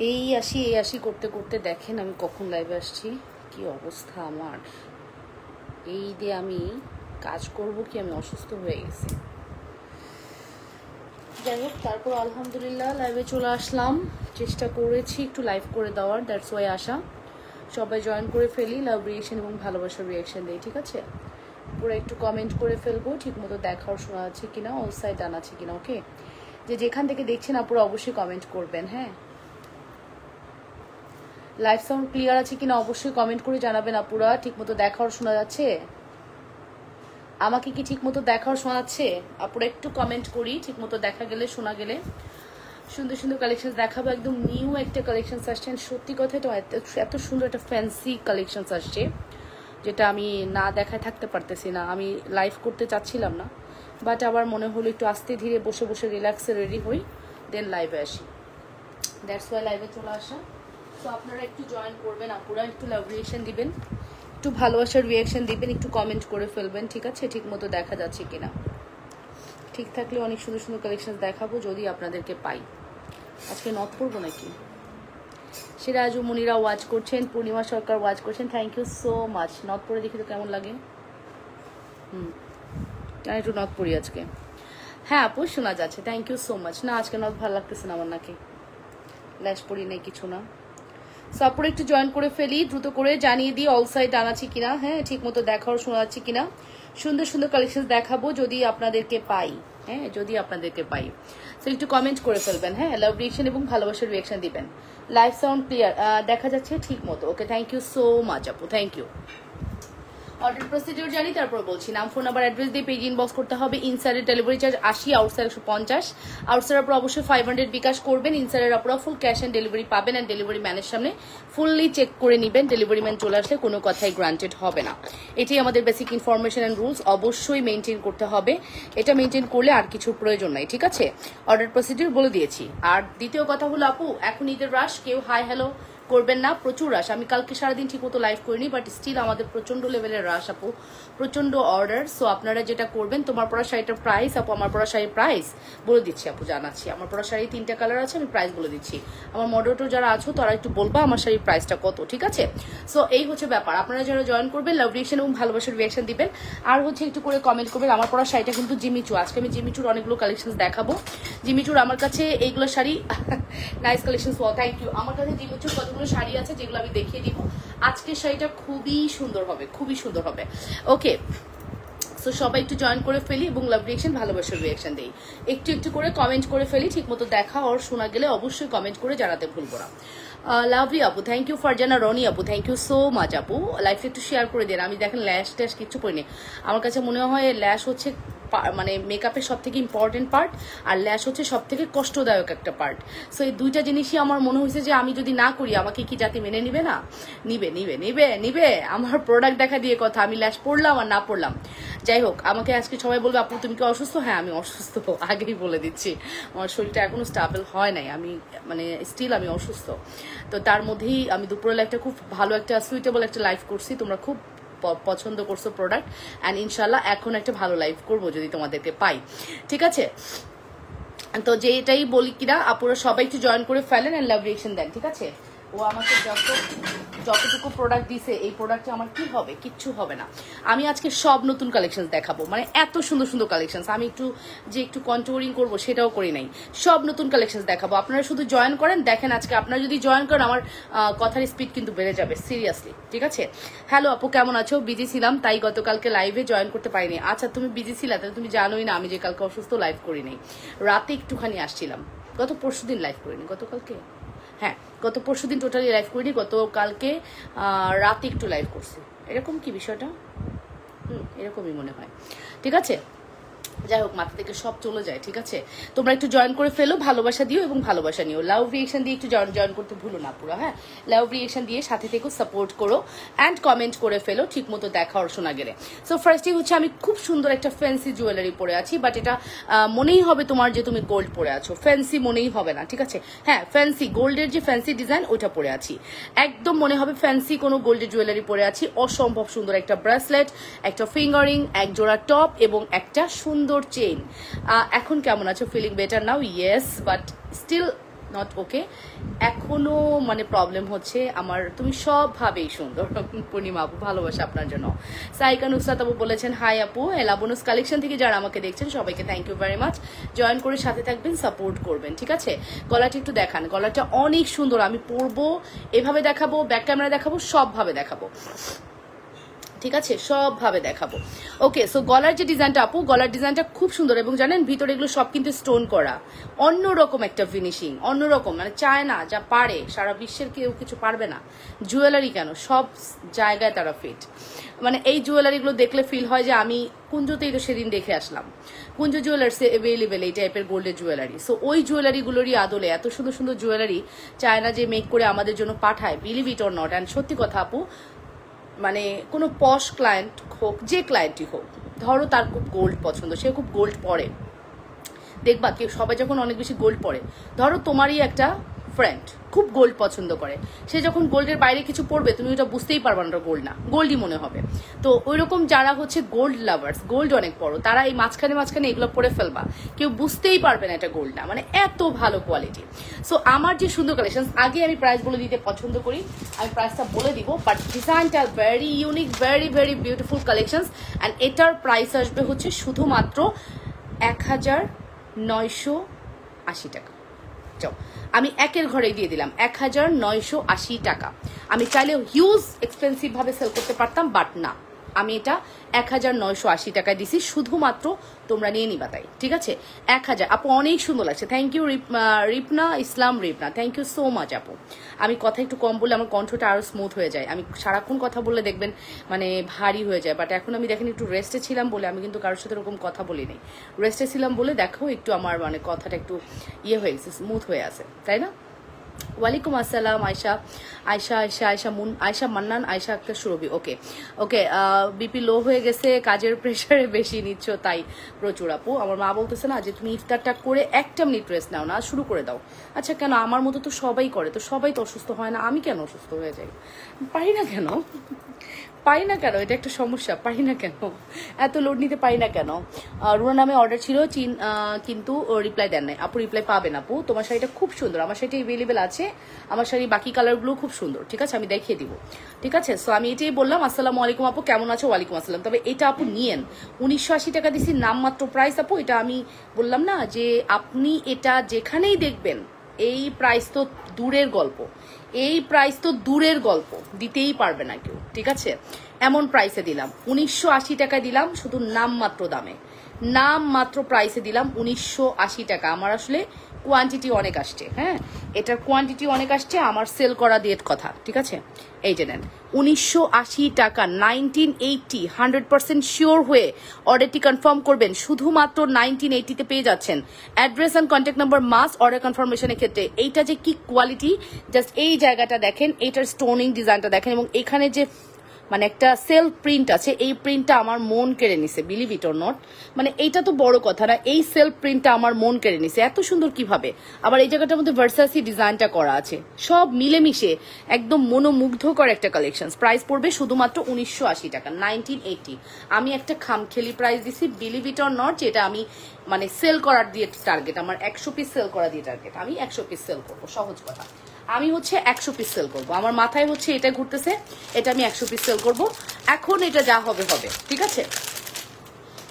এই আসি করতে করতে দেখেন আমি কখন লাইভে আসছি, কি অবস্থা আমার। এই দিয়ে আমি কাজ করব কি, আমি অসুস্থ হয়ে গেছি। যাই হোক, তারপর আলহামদুলিল্লাহ লাইভে চলে আসলাম। চেষ্টা করেছি একটু লাইভ করে দেওয়ার, দ্যাটস ওয়াই আসা। সবাই জয়েন করে ফেলি, লাভ রিয়েকশন এবং ভালোবাসার রিয়েকশন দিই, ঠিক আছে? পুরো একটু কমেন্ট করে ফেলবো, ঠিক মতো দেখার শোনা যাচ্ছে কিনা, অল সাইড ডান আছে কিনা। ওকে, যেখান থেকে দেখছেন আপুরা অবশ্যই কমেন্ট করবেন। হ্যাঁ, লাইভ সাউন্ড ক্লিয়ার আছে কিনা অবশ্যই কমেন্ট করে জানাবেন আপুরা। ঠিক মতো দেখার শোনা যাচ্ছে? আমাকে কি ঠিক মতো দেখার শোনা যাচ্ছে? আপুরা একটু কমেন্ট করি, ঠিক মতো দেখা গেলে শোনা গেলে। সুন্দর সুন্দর কালেকশন দেখাবো, একদম নিউ একটা কালেকশন আসছেন। সত্যি কথা, এটা এত সুন্দর একটা ফ্যান্সি কালেকশন আসছে, যেটা আমি না দেখায় থাকতে পারতেছি না। আমি লাইভ করতে চাচ্ছিলাম না, বাট আবার মনে হলো একটু আস্তে ধীরে বসে বসে রিল্যাক্সে রেডি হই, দেন লাইভে আসি। দ্যাটস ওয়াই লাইভে চলে আসা। তো আপনারা একটু জয়েন করবেন আপুরা, একটু লাভ রিয়েকশন দিবেন, একটু ভালোবাসার রিয়েকশন দিবেন, একটু কমেন্ট করে ফেলবেন, ঠিক আছে? ঠিক মতো দেখা যাচ্ছে কিনা। ঠিক থাকলে অনেক সুন্দর সুন্দর কালেকশন দেখাবো যদি আপনাদেরকে পাই। আজকে নথ করবো নাকি? সিরাজু মুনিরা ওয়াচ করছেন, পূর্ণিমা সরকার ওয়াচ করছেন, থ্যাংক ইউ সো মাচ। নথ পরে দেখি তো কেমন লাগে। একটু নথ পড়ি আজকে। হ্যাঁ আপু, শোনা যাচ্ছে, থ্যাংক ইউ সো মাচ। না, আজকে নথ ভালো লাগতেছে না আমার, নাকি ল্যাশ পড়ি নেই, কিছু না। সো আপুরা একটু জয়েন করে ফেলি, দ্রুত করে জানিয়ে দিই অল সাইড আনাচ্ছি কিনা। হ্যাঁ, ঠিক মতো দেখাও শোনা যাচ্ছে কিনা। সুন্দর সুন্দর কালেকশন দেখাবো যদি আপনাদেরকে পাই। হ্যাঁ, যদি আপনাদেরকে পাই। সো একটু কমেন্ট করে ফেলবেন। হ্যাঁ, লাভ রিয়েকশন এবং ভালোবাসার রিয়েকশন দিবেন। লাইভ সাউন্ড ক্লিয়ার দেখা যাচ্ছে ঠিক মতো? ওকে, থ্যাংক ইউ সো মাচ আপু, থ্যাংক ইউ। অর্ডার প্রসিডিউর জানি, তারপর বলছি। নাম, ফোন নাম্বার, অ্যাড্রেস দিয়ে পেজ ইনবক্স করতে হবে। ইনসাইডের ডেলিভারি চার্জ 80, আউটসাইড 150। আউটসাইডের আপনারা অবশ্যই 500 বিকাশ করবেন। ইনসাইডের আপনারা ফুল ক্যাশ অ্যান্ড ডেলিভারি পাবেন, অ্যান্ড ডেলিভারি ম্যানের সামনে ফুললি চেক করে নেবেন। ডেলিভারি ম্যান চলে আসলে কোনো কথাই গ্রান্টেড হবে না। এটাই আমাদের বেসিক ইনফরমেশন অ্যান্ড রুলস, অবশ্যই মেনটেন করতে হবে। এটা মেনটেন করলে আর কিছুর প্রয়োজন নাই, ঠিক আছে? অর্ডার প্রসিডিউর বলে দিয়েছি। আর দ্বিতীয় কথা হলো আপু, এখন ঈদের রাশ, কেউ হাই হ্যালো করবেন না, প্রচুর রাশ। আমি কালকে সারাদিন ঠিক মতো লাইভ করিনি, বাট স্টিল আমাদের প্রচন্ড লেভেলের রাশ আপু, প্রচন্ড অর্ডার। সো আপনারা যেটা করবেন, তোমার পরা শাড়িটার প্রাইস আপু, আমার পরা শাড়ির প্রাইস বলে দিচ্ছি আপু, জানাচ্ছি। আমার পরা শাড়ি 3টা কালার আছে, আমি প্রাইস বলে দিচ্ছি। আমার মডারেটর যারা আছো তারা একটু বলবা আমার শাড়ির প্রাইসটা কত, ঠিক আছে? সো এই হচ্ছে ব্যাপার। আপনারা যারা জয়েন করবেন, লাভ রিয়েকশন এবং ভালোবাসার রিয়েকশন দিবেন। আর হচ্ছে একটু করে কমেন্ট করবেন। আমার পরা শাড়িটা কিন্তু জিমিচু, আজকে আমি জিমিচুর অনেকগুলো কালেকশন দেখাবো। জিমিচুর আমার কাছে এইগুলো sari nice collection, thank you. আমার কাছে জিমিচুর কতগুলো শাড়ি আছে যেগুলো আমি দেখিয়ে দিব। আজকের শাড়িটা খুবই সুন্দর হবে, খুবই সুন্দর হবে। ওকে, সো সবাই একটু জয়েন করে ফেলি এবং লাভ রিয়েকশন ভালোবাসার রিয়েকশন দিই। একটু একটু করে কমেন্ট করে ফেলি, ঠিক মতো দেখা আর শোনা গেলে অবশ্যই কমেন্ট করে জানাতে ভুলবো না। লাভলি আপু, থ্যাংক ইউ। ফারজানা রনি আপু, থ্যাংক ইউ সো মাচ আপু। লাইফে একটু শেয়ার করে দেন। আমি দেখেন ল্যাশ ট্যাশ কিচ্ছু করিনি। আমার কাছে মনে হয় ল্যাশ হচ্ছে মানে মেকআপের সব থেকে ইম্পর্টেন্ট পার্ট, আর ল্যাশ হচ্ছে সব থেকে কষ্টদায়ক একটা পার্ট। সো এই দুইটা জিনিসই আমার মনে হয়েছে যে আমি যদি না করি আমাকে কি জাতি মেনে নিবে না? নিবে নিবে নিবে নিবে। আমার প্রোডাক্ট দেখা দিয়ে কথা, আমি ল্যাশ পড়লাম আর না পড়লাম। যাই হোক, আমাকে আজকে সবাই বলবে আপু তুমি কি অসুস্থ? হ্যাঁ, আমি অসুস্থ, আগেই বলে দিচ্ছি। আমার শরীরটা এখনো স্টেবল হয় নাই, আমি মানে স্টিল আমি অসুস্থ। তো তার মধ্যেই আমি দুপুরবেলা একটা খুব ভালো একটা সুইটেবল একটা লাইভ করছি, তোমরা খুব পছন্দ করছো প্রোডাক্ট, অ্যান্ড ইনশাল্লাহ এখন একটা ভালো লাইভ করবো যদি তোমাদেরকে পাই, ঠিক আছে? তো যেটাই বলি কিনা আপুরা সবাই একটু জয়েন করে ফেলেন অ্যান্ড লাভ রিয়েকশন দেন, ঠিক আছে? ও আমাকে যতটুকু প্রোডাক্ট দিছে, এই প্রোডাক্টে আমার কি হবে? কিচ্ছু হবে না। আমি আজকে সব নতুন কালেকশন দেখাবো, মানে এত সুন্দর সুন্দর কালেকশন। আমি একটু কন্ট্রোলিং করবো সেটাও করি নাই, সব নতুন কালেকশন দেখাবো। আপনারা শুধু জয়েন করেন, দেখেন আজকে আপনারা যদি জয়েন করেন আমার কথার স্পিড কিন্তু বেড়ে যাবে সিরিয়াসলি, ঠিক আছে? হ্যালো আপু, কেমন আছো? বিজি ছিলাম তাই গতকালকে লাইভে জয়েন করতে পারিনি। আচ্ছা, তুমি বিজি ছিলা, তাহলে তুমি জানোই না আমি যে কালকে অসুস্থ, লাইভ করি নাই। রাতে একটুখানি আসছিলাম, গত পরশুদিন লাইভ করিনি, গতকালকে, হ্যাঁ গত পরশুদিন টোটালি লাইভ করিনি, গতকালকে রাতে একটু লাইভ করছি। এরকম কি বিষয়টা? এরকমই মনে হয়, ঠিক আছে? যাই হোক, মাথা থেকে সব চলে যায়, ঠিক আছে? তোমরা একটু জয়েন করে ফেলো, ভালোবাসা দিও এবং ভালোবাসা নিও। লাভ রিয়েকশন দিয়ে একটু জয়েন করতে ভুলো না পুরো, হ্যাঁ? লাভ রিয়েকশন দিয়ে সাথে থেকে সাপোর্ট করো অ্যান্ড কমেন্ট করে ফেলো, ঠিক মতো দেখা আর শোনা গেলে। সো ফার্স্টই হচ্ছে আমি খুব সুন্দর একটা ফ্যান্সি জুয়েলারি পরে আছি, বাট এটা মনেই হবে তোমার যে তুমি গোল্ড পরে আছো, ফ্যান্সি মনেই হবে না, ঠিক আছে? হ্যাঁ, ফ্যান্সি গোল্ডের যে ফ্যান্সি ডিজাইন ওইটা পরে আছি, একদম মনে হবে ফ্যান্সি কোনো গোল্ডের জুয়েলারি পরে আছি। অসম্ভব সুন্দর একটা ব্রেসলেট, একটা ফিঙ্গারিং, এক জোড়া টপ এবং একটা সুন্দর চেইন। এখন কেমন আছো? Feeling better now? Yes, but still not okay, এখনো মানে প্রবলেম হচ্ছে আমার। তুমি সবভাবেই সুন্দর পূর্ণিমা আপু, ভালোবাসা আপনার জন্য। সাইকা নুসরাত আপু বলেছেন হাই আপু, লাবনুস কালেকশন থেকে যারা আমাকে দেখছেন সবাইকে thank you very much. Join করে সাথে থাকবেন, সাপোর্ট করবেন, ঠিক আছে। গলাটা একটু দেখান, গলাটা অনেক সুন্দর। আমি পরবো, এভাবে দেখাবো, ব্যাক ক্যামেরা দেখাবো, সবভাবে দেখাবো, ঠিক আছে, সবভাবে দেখাবো। ওকে, সো গলার যে ডিজাইনটা আপু, গলার ডিজাইনটা খুব সুন্দর এবং জানেন ভিতরে এগুলো সব কিন্তু স্টোন করা, অন্যরকম একটা ফিনিশিং, অন্যরকম, মানে চায় না যা পারে সারা বিশ্বের কেউ কিছু পারবে না। জুয়েলারি কেন, সব জায়গায় তারা ফিট। মানে এই জুয়েলারিগুলো দেখলে ফিল হয় যে আমি কুঞ্জতেই তো সেদিন দেখে আসলাম, কুঞ্জ জুয়েলার্সে অ্যাভেলেবেল এই টাইপের গোল্ডের জুয়েলারি। সো ওই জুয়েলারিগুলোরই আদলে এত সুন্দর সুন্দর জুয়েলারি চায়না যে মেক করে আমাদের জন্য পাঠায়, believe it or not. And সত্যি কথা আপু, মানে কোনো পশ ক্লায়েন্ট হোক, যে ক্লায়েন্টই হোক, ধরো তার খুব গোল্ড পছন্দ, সে খুব গোল্ড পরে, দেখবা কেউ সবাই যখন অনেক বেশি গোল্ড পরে, ধরো তোমারই একটা ফ্রেন্ড খুব গোল্ড পছন্দ করে, সে যখন গোল্ডের বাইরে কিছু পড়বে তুমি ওটা বুঝতেই পারবা না গোল্ড না, গোল্ডই মনে হবে। তো ওইরকম যারা হচ্ছে গোল্ড লাভার্স, গোল্ড অনেক বড়, তারা এই মাঝখানে মাঝখানে এগুলো পরে ফেলবা, কেউ বুঝতেই পারবে না এটা গোল্ড না, মানে এত ভালো কোয়ালিটি। সো আমার যে সুন্দর কালেকশন, আগে আমি প্রাইস বলে দিতে পছন্দ করি, আমি প্রাইসটা বলে দিব, বাট ডিজাইনটা very unique, very very beautiful collections. And এটার প্রাইস আসবে হচ্ছে শুধুমাত্র 1980 টাকা। আমি একের ঘরেই দিয়ে দিলাম 1980 টাকা। আমি চাইলে হিউজ এক্সপেন্সিভ ভাবে সেল করতে পারতাম, বাট না, আমি এটা 1980 টাকায় দিছি, শুধুমাত্র তোমরা নিয়ে নিবা তাই, ঠিক আছে। 1000 আপু, অনেক সুন্দর লাগছে, thank you Ripna Islam, Ripna thank you so much আপু। আমি কথা একটু কম বললে আমার কণ্ঠটা আরো স্মুথ হয়ে যায়, আমি সারাক্ষণ কথা বললে দেখবেন মানে ভারী হয়ে যায়, বাট এখন আমি দেখেন একটু রেস্টে ছিলাম বলে, আমি কিন্তু কারোর সাথে এরকম কথা বলি নাই, রেস্টে ছিলাম বলে দেখো একটু আমার মানে কথাটা একটু ইয়ে হয়ে গেছে, স্মুথ হয়ে আছে, তাই না। ওয়ালাইকুম আসসালাম আয়শা, আয়শা আয়শা আয়শা মুন, আয়শা মান্নান, আয়শা আক্তার সুরভি। ওকে ওকে, বিপি লো হয়ে গেছে, কাজের প্রেশারে বেশি নিচ্ছ তাই প্রচুর আপু। আমার মা বলতেছে না যে তুমি ইফতারটা করে 1 মিনিট রেস্ট নাও না, শুরু করে দাও। আচ্ছা কেন, আমার মতো তো সবাই করে, তো সবাই তো অসুস্থ হয় না, আমি কেন অসুস্থ হয়ে যাই, পারি না কেন, পাই না কেন, এটা একটা সমস্যা, পাই না কেন, এত লোড নিতে পাই না কেন। রুনা নামে অর্ডার ছিল কিন্তু রিপ্লাই দেন নাই আপু, রিপ্লাই পাবেন আপু। তোমার শাড়িটা খুব সুন্দর, আমার শাড়িটা অ্যাভেলেবেল আছে, আমার শাড়ি বাকি কালারগুলো খুব সুন্দর, ঠিক আছে, আমি দেখিয়ে দিব, ঠিক আছে। সো আমি এটাই বললাম, আসসালামু আলাইকুম আপু, কেমন আছো? ওয়ালাইকুম আসসালাম। তবে এটা আপু নিয়েন, 1980 টাকা দিছি, নামমাত্র প্রাইস আপু। এটা আমি বললাম না যে আপনি এটা যেখানেই দেখবেন এই প্রাইস তো দূরের গল্প, এই প্রাইস তো দূরের গল্প, দিতেই পারবে না কেউ, ঠিক আছে। এমন প্রাইসে দিলাম, 1980 টাকায় দিলাম, শুধু নামমাত্র দামে, নামমাত্র প্রাইসে দিলাম 1980 টাকা। আমার আসলে কোয়ান্টিটি অনেক আসছে, হ্যাঁ, এটার কোয়ান্টিটি অনেক আসছে, আমার সেল করা দিয়ে কথা, ঠিক আছে। এই যে নেন 1980 টাকা, 1980, 100% শিওর হয়ে অর্ডারটি কনফার্ম করবেন, শুধুমাত্র 1980-তে পেয়ে যাচ্ছেন। Address and contact number must order কনফার্মেশনের ক্ষেত্রে। এইটা যে কি কোয়ালিটি, জাস্ট এই জায়গাটা দেখেন, এইটার স্টোনিং ডিজাইনটা দেখেন, এবং এখানে যে মানে একটা সেলফ প্রিন্ট আছে, এই প্রিন্টটা আমার মন কেড়ে নিছে, বিলিভ ইট অর নট। মানে এইটা তো বড় কথা না, এই সেলফ প্রিন্টটা আমার মন কেড়ে নিছে, এত সুন্দর কিভাবে। আবার এই জায়গাটার মধ্যে ভার্সাসি ডিজাইনটা করা আছে, সব মিলেমিশে একদম মনোমুগ্ধকর একটা কালেকশন। প্রাইস পড়বে শুধুমাত্র 1980 টাকা, 1980। আমি একটা খামখেলি প্রাইস দিছি, বিলিভ ইট অর নট, যেটা আমি মানে সেল করার দিয়ে টার্গেট, আমার 100 পিস সেল করা দিয়ে টার্গেট, আমি 100 পিস সেল করবো, সহজ কথা। আমি হচ্ছে 100 পিস সেল করবো, আমার মাথায় হচ্ছে এটা ঘুরতেছে, এটা আমি 100 পিস সেল করবো। এখন এটা যা হবে হবে, ঠিক আছে।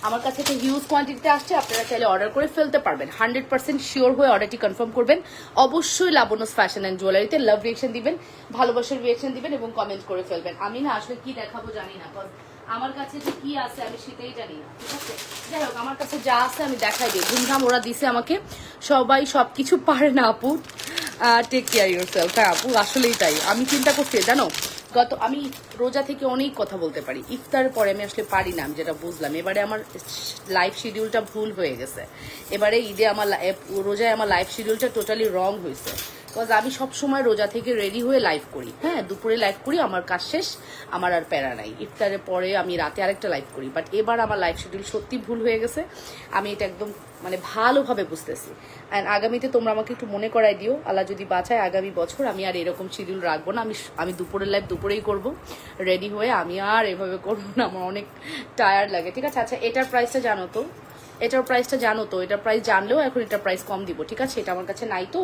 আমার কাছে একটা হিউজ কোয়ান্টিটিতে আসছে, আপনারা চাইলে অর্ডার করে ফেলতে পারবেন। 100% শিওর হয়ে অর্ডারটি কনফার্ম করবেন। অবশ্যই লাবণ্যস ফ্যাশন অ্যান্ড জুয়েলারিতে লাভ রিয়েকশন দিবেন, ভালোবাসার রিয়েকশন দিবেন এবং কমেন্ট করে ফেলবেন। আমি না আসলে কি দেখাবো জানি না, আমার কাছে যে কি আছে আমি সেটাই জানি না, ঠিক আছে। যাই হোক, আমার কাছে যা আছে আমি দেখাই দিই, ধুমধাম ওরা দিছে আমাকে, সবাই সবকিছু পারে না আপু, টেক কেয়ার ইউরসেলফ। হ্যাঁ আপু, আসলেই তাই। আমি চিন্তা করছি জানো, আমি রোজা থেকে অনেক কথা বলতে পারি, ইফতারের পরে আমি আসলে পারি না, আমি যেটা বুঝলাম। এবারে আমার লাইফ শিডিউলটা ভুল হয়ে গেছে, এবারে ঈদে আমার রোজায় আমার লাইফ শিডিউলটা টোটালি রং হয়েছে। বিকজ আমি সবসময় রোজা থেকে রেডি হয়ে লাইভ করি, হ্যাঁ, দুপুরে লাইভ করি, আমার কাজ শেষ, আমার আর প্যারা নাই। ইফতারের পরে আমি রাতে আরেকটা লাইভ করি, বাট এবার আমার লাইফ শিডিউল সত্যি ভুল হয়ে গেছে, আমি এটা একদম মানে ভালোভাবে বুঝতেছি। অ্যান্ড আগামীতে তোমরা আমাকে একটু মনে করাই দিও, আল্লাহ যদি বাঁচায় আগামী বছর আমি আর এরকম শিডিউল রাখবো না। আমি দুপুরের লাইভ দুপুরেই করব রেডি হয়ে, আমি আর এভাবে করবো না, আমার অনেক টায়ার্ড লাগে, ঠিক আছে। আচ্ছা, এটার প্রাইসটা জানো তো, এটার প্রাইসটা জানো তো, এটার প্রাইস জানলেও এখন এটার প্রাইস কম দিব, ঠিক আছে? এটা আমার কাছে নাই তো,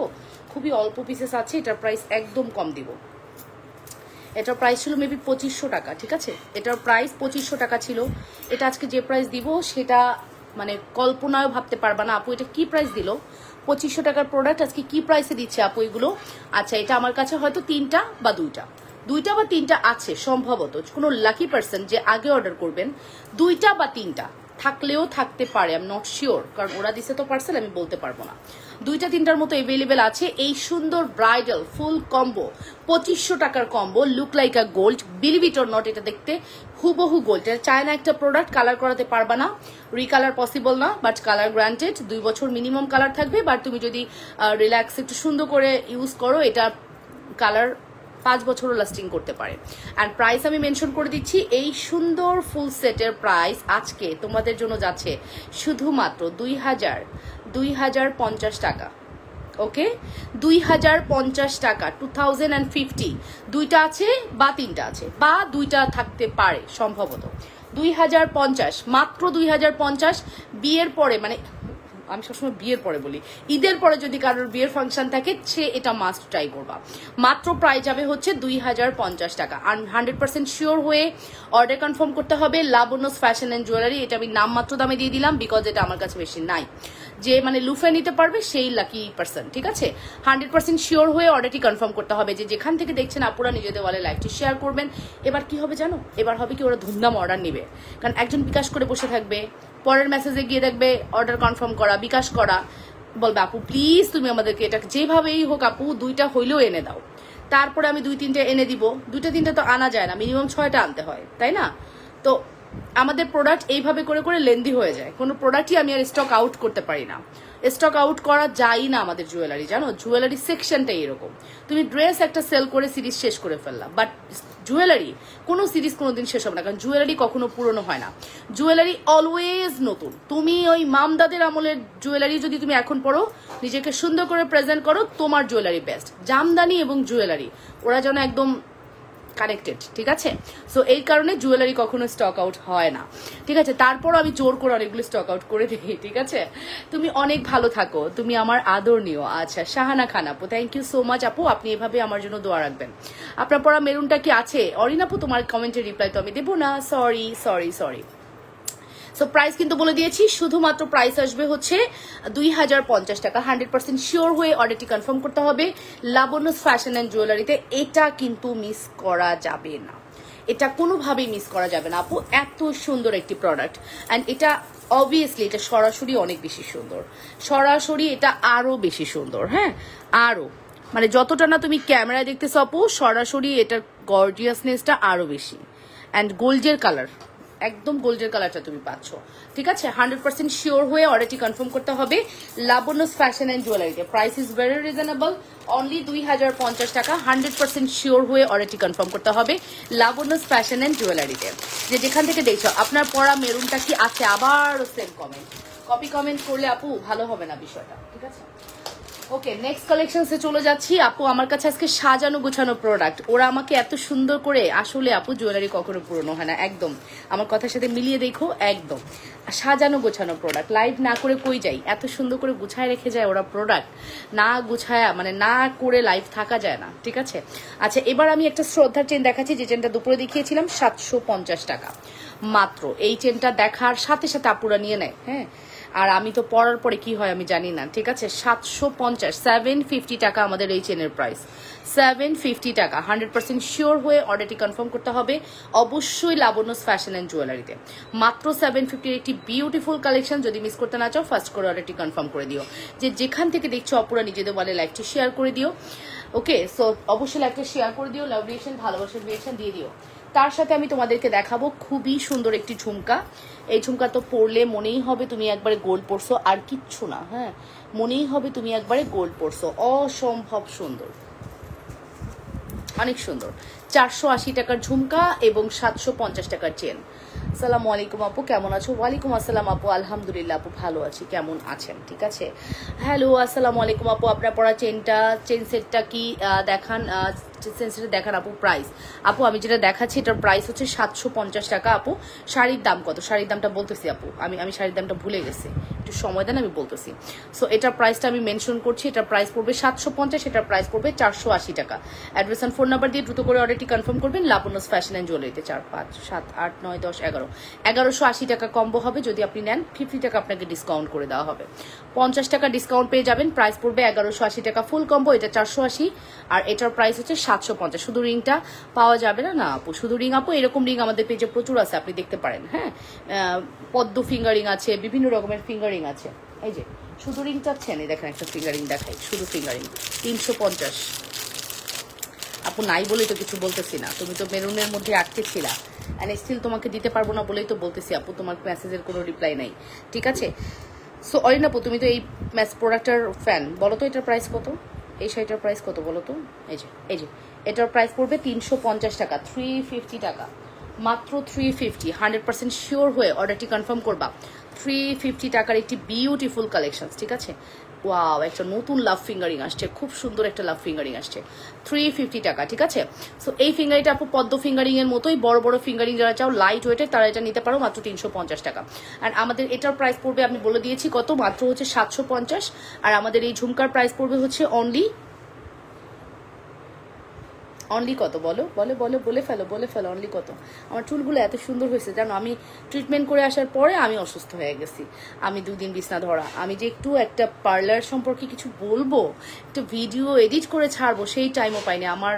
খুবই অল্প পিসেস আছে, এটার প্রাইস একদম কম দিব। এটার প্রাইস ছিল মেবি 2500 টাকা, ঠিক আছে? এটার প্রাইস 2500 টাকা ছিল। এটা আজকে যে প্রাইস দিব সেটা মানে কল্পনাও ভাবতে পারবা না আপু এটা কি প্রাইস দিল। 2500 টাকার প্রোডাক্ট আজকে কি প্রাইসে দিচ্ছে আপু এগুলো? আচ্ছা, এটা আমার কাছে হয়তো 3টা বা 2টা বা 3টা আছে সম্ভবত। কোনো লাকি পার্সন যে আগে অর্ডার করবেন 2টা বা 3টা থাকলেও থাকতে পারে, আই এম নট শিওর, কারণ ওরা দিছে তো পার্সেল, আমি বলতে পারবো না। 2টা 3টার মতো এভেলেবেল আছে। এই সুন্দর ব্রাইডাল ফুল কম্বো 2500 টাকার combo, look like a gold, believe it or not, এটা দেখতে হুবহু গোল্ড। এটা চায়না একটা প্রোডাক্ট, কালার করাতে পারবা না, রিকালার পসিবল না, বাট কালার গ্রান্টেড। 2 বছর মিনিমাম কালার থাকবে, বাট তুমি যদি রিল্যাক্স একটু সুন্দর করে ইউজ করো এটা কালার 5 বছরও লাস্টিং করতে পারে। অ্যান্ড প্রাইস আমি মেনশন করে দিচ্ছি, এই সুন্দর ফুল সেটের প্রাইস আজকে তোমাদের জন্য যাচ্ছে শুধুমাত্র 2050 টাকা। ওকে, 2050 টাকা, 2050। 2টা আছে বা 3টা আছে বা 2টা থাকতে পারে সম্ভবত। 2050, মাত্র 2050। বিয়ের পরে, মানে আমি সবসময় বিয়ের পরে বলি, ঈদের পরে যদি কারোর বিয়ের ফাংশন থাকে সে এটা মাস্ট ট্রাই করবা। মাত্র প্রাইস যাবে হচ্ছে 2050 টাকা। 100% শিওর হয়ে অর্ডার কনফার্ম করতে হবে। লাবণ্যস ফ্যাশন অ্যান্ড জুয়েলারি, এটা আমি নামমাত্র দামে দিয়ে দিলাম বিকজ এটা আমার কাছে বেশি নাই। যে মানে লুফে নিতে পারবে সেই লাকি পার্সন, ঠিক আছে? 100% শিওর হয়ে অর্ডারটি কনফার্ম করতে হবে। যে যেখান থেকে দেখছেন আপুরা নিজেদের ওয়ালে লাইভটি শেয়ার করবেন। এবার কি হবে জানো? এবার হবে কি, ওরা ধুমধাম অর্ডার নেবে, কারণ একজন বিকাশ করে বসে থাকবে, পরের মেসেজে গিয়ে দেখবে অর্ডার কনফার্ম করা, বিকাশ করা, বলবে আপু প্লিজ তুমি আমাদেরকে এটা যেভাবেই হোক আপু 2টা হইলেও এনে দাও। তারপরে আমি 2-3টে এনে দিব। 2টা 3টা তো আনা যায় না, মিনিমাম 6টা আনতে হয়, তাই না? তো আমাদের প্রোডাক্ট এইভাবে করে করে লেন্দি হয়ে যায়। কোনো প্রোডাক্টই আমি আর স্টক আউট করতে পারি না, স্টক আউট করা যায় না আমাদের জুয়েলারি, জানো? জুয়েলারি সেকশনটাই এরকম। তুমি ড্রেস একটা সেল করে সিরিজ শেষ করে ফেললাম, বাট জুয়েলারি কোনো সিরিজ কোনোদিন শেষ হবে না, কারণ জুয়েলারি কখনো পুরনো হয় না, জুয়েলারি অলওয়েজ নতুন। তুমি ওই মামদাদের আমলের জুয়েলারি যদি তুমি এখন পড়ো, নিজেকে সুন্দর করে প্রেজেন্ট করো, তোমার জুয়েলারি বেস্ট। জামদানি এবং জুয়েলারি ওরা যেন একদম কানেক্টেড, ঠিক আছে? সো এই কারণে জুয়েলারি কখনো স্টক আউট হয় না, ঠিক আছে? তারপর আমি জোর করে অনেকগুলো স্টক আউট করে দিই, ঠিক আছে? তুমি অনেক ভালো থাকো, তুমি আমার আদর নিও। আচ্ছা, শাহানা খান আপু, থ্যাংক ইউ সো মাচ আপু, আপনি এভাবে আমার জন্য দোয়া রাখবেন। আপনার পড়া মেরুনটা কি আছে? অরিন আপু, তোমার কমেন্টের রিপ্লাই তো আমি দেবো না, sorry sorry sorry. So price কিন্তু বলে দিয়েছি, শুধুমাত্র প্রাইস আসবে হচ্ছে 2050 টাকা। 100% শিওর হয়ে অর্ডারটি কনফার্ম করতে হবে লাবণ্যস ফ্যাশন অ্যান্ড জুয়েলারিতে। এটা কিন্তু মিস করা যাবে না, এটা কোনোভাবেই মিস করা যাবে না আপু, এত সুন্দর একটি প্রোডাক্ট। অ্যান্ড এটা অবভিয়াসলি এটা সরাসরি অনেক বেশি সুন্দর, সরাসরি এটা আরো বেশি সুন্দর। হ্যাঁ, আরো মানে যতটা না তুমি ক্যামেরায় দেখতেছো আপু, সরাসরি এটার গর্জিয়াসনেসটা আরো বেশি। অ্যান্ড গোল্ডের কালার, একদম গোল্ডের কালারটা তুমি পাচ্ছ, ঠিক আছে? 100% শিওর হয়ে অর্ডারটি কনফার্ম করতে হবে লাবণ্যস ফ্যাশন অ্যান্ড জুয়েলারিতে। Price is very reasonable, only 2050 টাকা। 100% শিওর হয়ে অর্ডারটি কনফার্ম করতে হবে লাবণ্যস ফ্যাশন অ্যান্ড জুয়েলারিতে। যে যেখান থেকে দেখছো, আপনার পড়া মেরুনটা কি আছে? আবারও সেম কমেন্ট, কপি কমেন্ট করলে আপু ভালো হবে না বিষয়টা, ঠিক আছে? ওকে, নেক্সট কালেকশনসে চলে যাচ্ছি আপু। আমার কাছে আজকে সাজানো গোছানো প্রোডাক্ট, ওরা আমাকে এত সুন্দর করে, আসলে আপু জুয়েলারি কখনো পুরনো হয় না, একদম আমার কথার সাথে মিলিয়ে দেখো, একদম সাজানো গোছানো প্রোডাক্ট। লাইভ না করে কই যাই, এত সুন্দর করে গুছায় রেখে যায় ওরা প্রোডাক্ট, না গুছায়া মানে না করে লাইভ থাকা যায় না, ঠিক আছে? আচ্ছা, এবার আমি একটা শ্রদ্ধার চেন দেখাচ্ছি, যে চেনটা দুপুরে দেখিয়েছিলাম 750 টাকা মাত্র। এই চেনটা দেখার সাথে সাথে আপুরা নিয়ে নেয়, হ্যাঁ। আর আমি তো পরার পরে কি হয় আমি জানি না, ঠিক আছে? 750, 750 টাকা আমাদের এই চেনের প্রাইস, 750 টাকা। 100% শিওর হয়ে অর্ডারটি কনফার্ম করতে হবে অবশ্যই লাবণ্যস ফ্যাশন অ্যান্ড জুয়েলারিতে। মাত্র 750 একটি বিউটিফুল কালেকশন। যদি মিস করতে না চাও, ফার্স্ট করে অর্ডারটি কনফার্ম করে দিও। যে যেখান থেকে দেখছো অপুরা নিজেদের বলে লাইভটি শেয়ার করে দিও। ওকে, সো অবশ্যই লাইভটা শেয়ার করে দিও, লাভ রিয়েকশন, ভালোবাসার রিয়েকশন দিয়ে দিও। তার সাথে আমি তোমাদেরকে দেখাবো খুবই সুন্দর একটি ঝুমকা। এই ঝুমকা তো পরলে মনেই হবে তুমি একবারে গোল্ড পরছো, আর কিচ্ছু না, হ্যাঁ, মনেই হবে তুমি একবারে গোল্ড পরছো। অসম্ভব সুন্দর, অনেক সুন্দর। 480 টাকার ঝুমকা এবং 750 টাকার চেন। আসসালামু আলাইকুম আপু, কেমন আছো? ওয়ালাইকুম আসসালাম আপু, আলহামদুলিল্লাহ আপু ভালো আছি, কেমন আছেন? ঠিক আছে। হ্যালো, আসসালামু আলাইকুম আপু, আপনার পড়া চেন সেটটা কি দেখান, চেন সেটটা দেখান আপু। প্রাইস আপু আমি যেটা দেখাচ্ছি এটার প্রাইস হচ্ছে 750 টাকা আপু। শাড়ির দাম কত? শাড়ির দামটা বলতেছি আপু, আমি শাড়ির দামটা ভুলে গেছি, একটু সময় দেন আমি বলতেছি। সো এটার প্রাইসটা আমি মেনশন করছি, এটার প্রাইস পড়বে 750, এটার প্রাইস পড়বে 480 টাকা। অ্যাড্রেস অ্যান্ড ফোন নাম্বার দিয়ে দ্রুত করে অর্ডারটি কনফার্ম করবেন। লাবণ্যস ফ্যাশন অ্যান্ড জুয়েলারিতে 4 5 7 8 9 10 11 1180 টাকা কম্বো হবে। যদি আপনি নেন 50 টাকা আপনাকে ডিসকাউন্ট করে দেওয়া হবে, 50 টাকা ডিসকাউন্ট পেয়ে যাবেন। প্রাইস পড়বে 1180 টাকা ফুল কম্বো, এটা 480 আর এটার প্রাইস হচ্ছে 750। শুধু রিংটা পাওয়া যাবে না না আপু, শুধু রিং আপু, এরকম রিং আমাদের পেজে প্রচুর আছে, আপনি দেখতে পারেন। হ্যাঁ, পদ্ম ফিঙ্গারিং আছে, বিভিন্ন রকমের ফিঙ্গারিং আছে। এই যে শুধু রিং চাচ্ছেন, এই দেখেন একটা ফিঙ্গারিং দেখাই, শুধু ফিঙ্গারিং 350 আপু। নাই বলেই তো কিছু বলতেছি না, তুমি তো মেরুনের মধ্যে আটকে ছিলা, অ্যান্ড স্টিল তোমাকে দিতে পারবো না বলেই তো বলতেছি আপু, তোমার মেসেজের কোনো রিপ্লাই নাই। ঠিক আছে। সো অরিন আপু তুমি তো এই প্রোডাক্টের ফ্যান, বলো তো এটার প্রাইস কত? এই শাড়িটার প্রাইস কত বলো তো? এই যে এটার প্রাইস পড়বে 350 টাকা, 350 টাকা মাত্র, 350। 100% শিওর হয়ে অর্ডারটি কনফার্ম করবা। 350 টাকার একটি বিউটিফুল কালেকশন। ঠিক আছে। ওয়াও, একটা নতুন লাভ ফিঙ্গারিং আসছে, খুব সুন্দর একটা লাভ ফিঙ্গারিং আসছে, 350 টাকা। ঠিক আছে। সো এই ফিঙ্গারিংটা আপু পদ্ম ফিঙ্গারিং এর মতোই, বড় বড় ফিঙ্গারিং যারা চাও লাইট ওয়েটের তারা এটা নিতে পারো মাত্র 350 টাকা। আর আমাদের এটার প্রাইস পড়বে আমি বলে দিয়েছি কত, মাত্র হচ্ছে 750। আর আমাদের এই ঝুমকার প্রাইস পড়বে হচ্ছে অনলি কত বলো, বলে ফেলো অনলি কত? আমার চুলগুলো এত সুন্দর হয়েছে জানো, আমি ট্রিটমেন্ট করে আসার পরে আমি অসুস্থ হয়ে গেছি, আমি 2 দিন বিছনা ধরা। আমি যে একটু একটা পার্লার সম্পর্কে কিছু বলবো, একটা ভিডিও এডিট করে ছাড়বো, সেই টাইমও পাইনি। আমার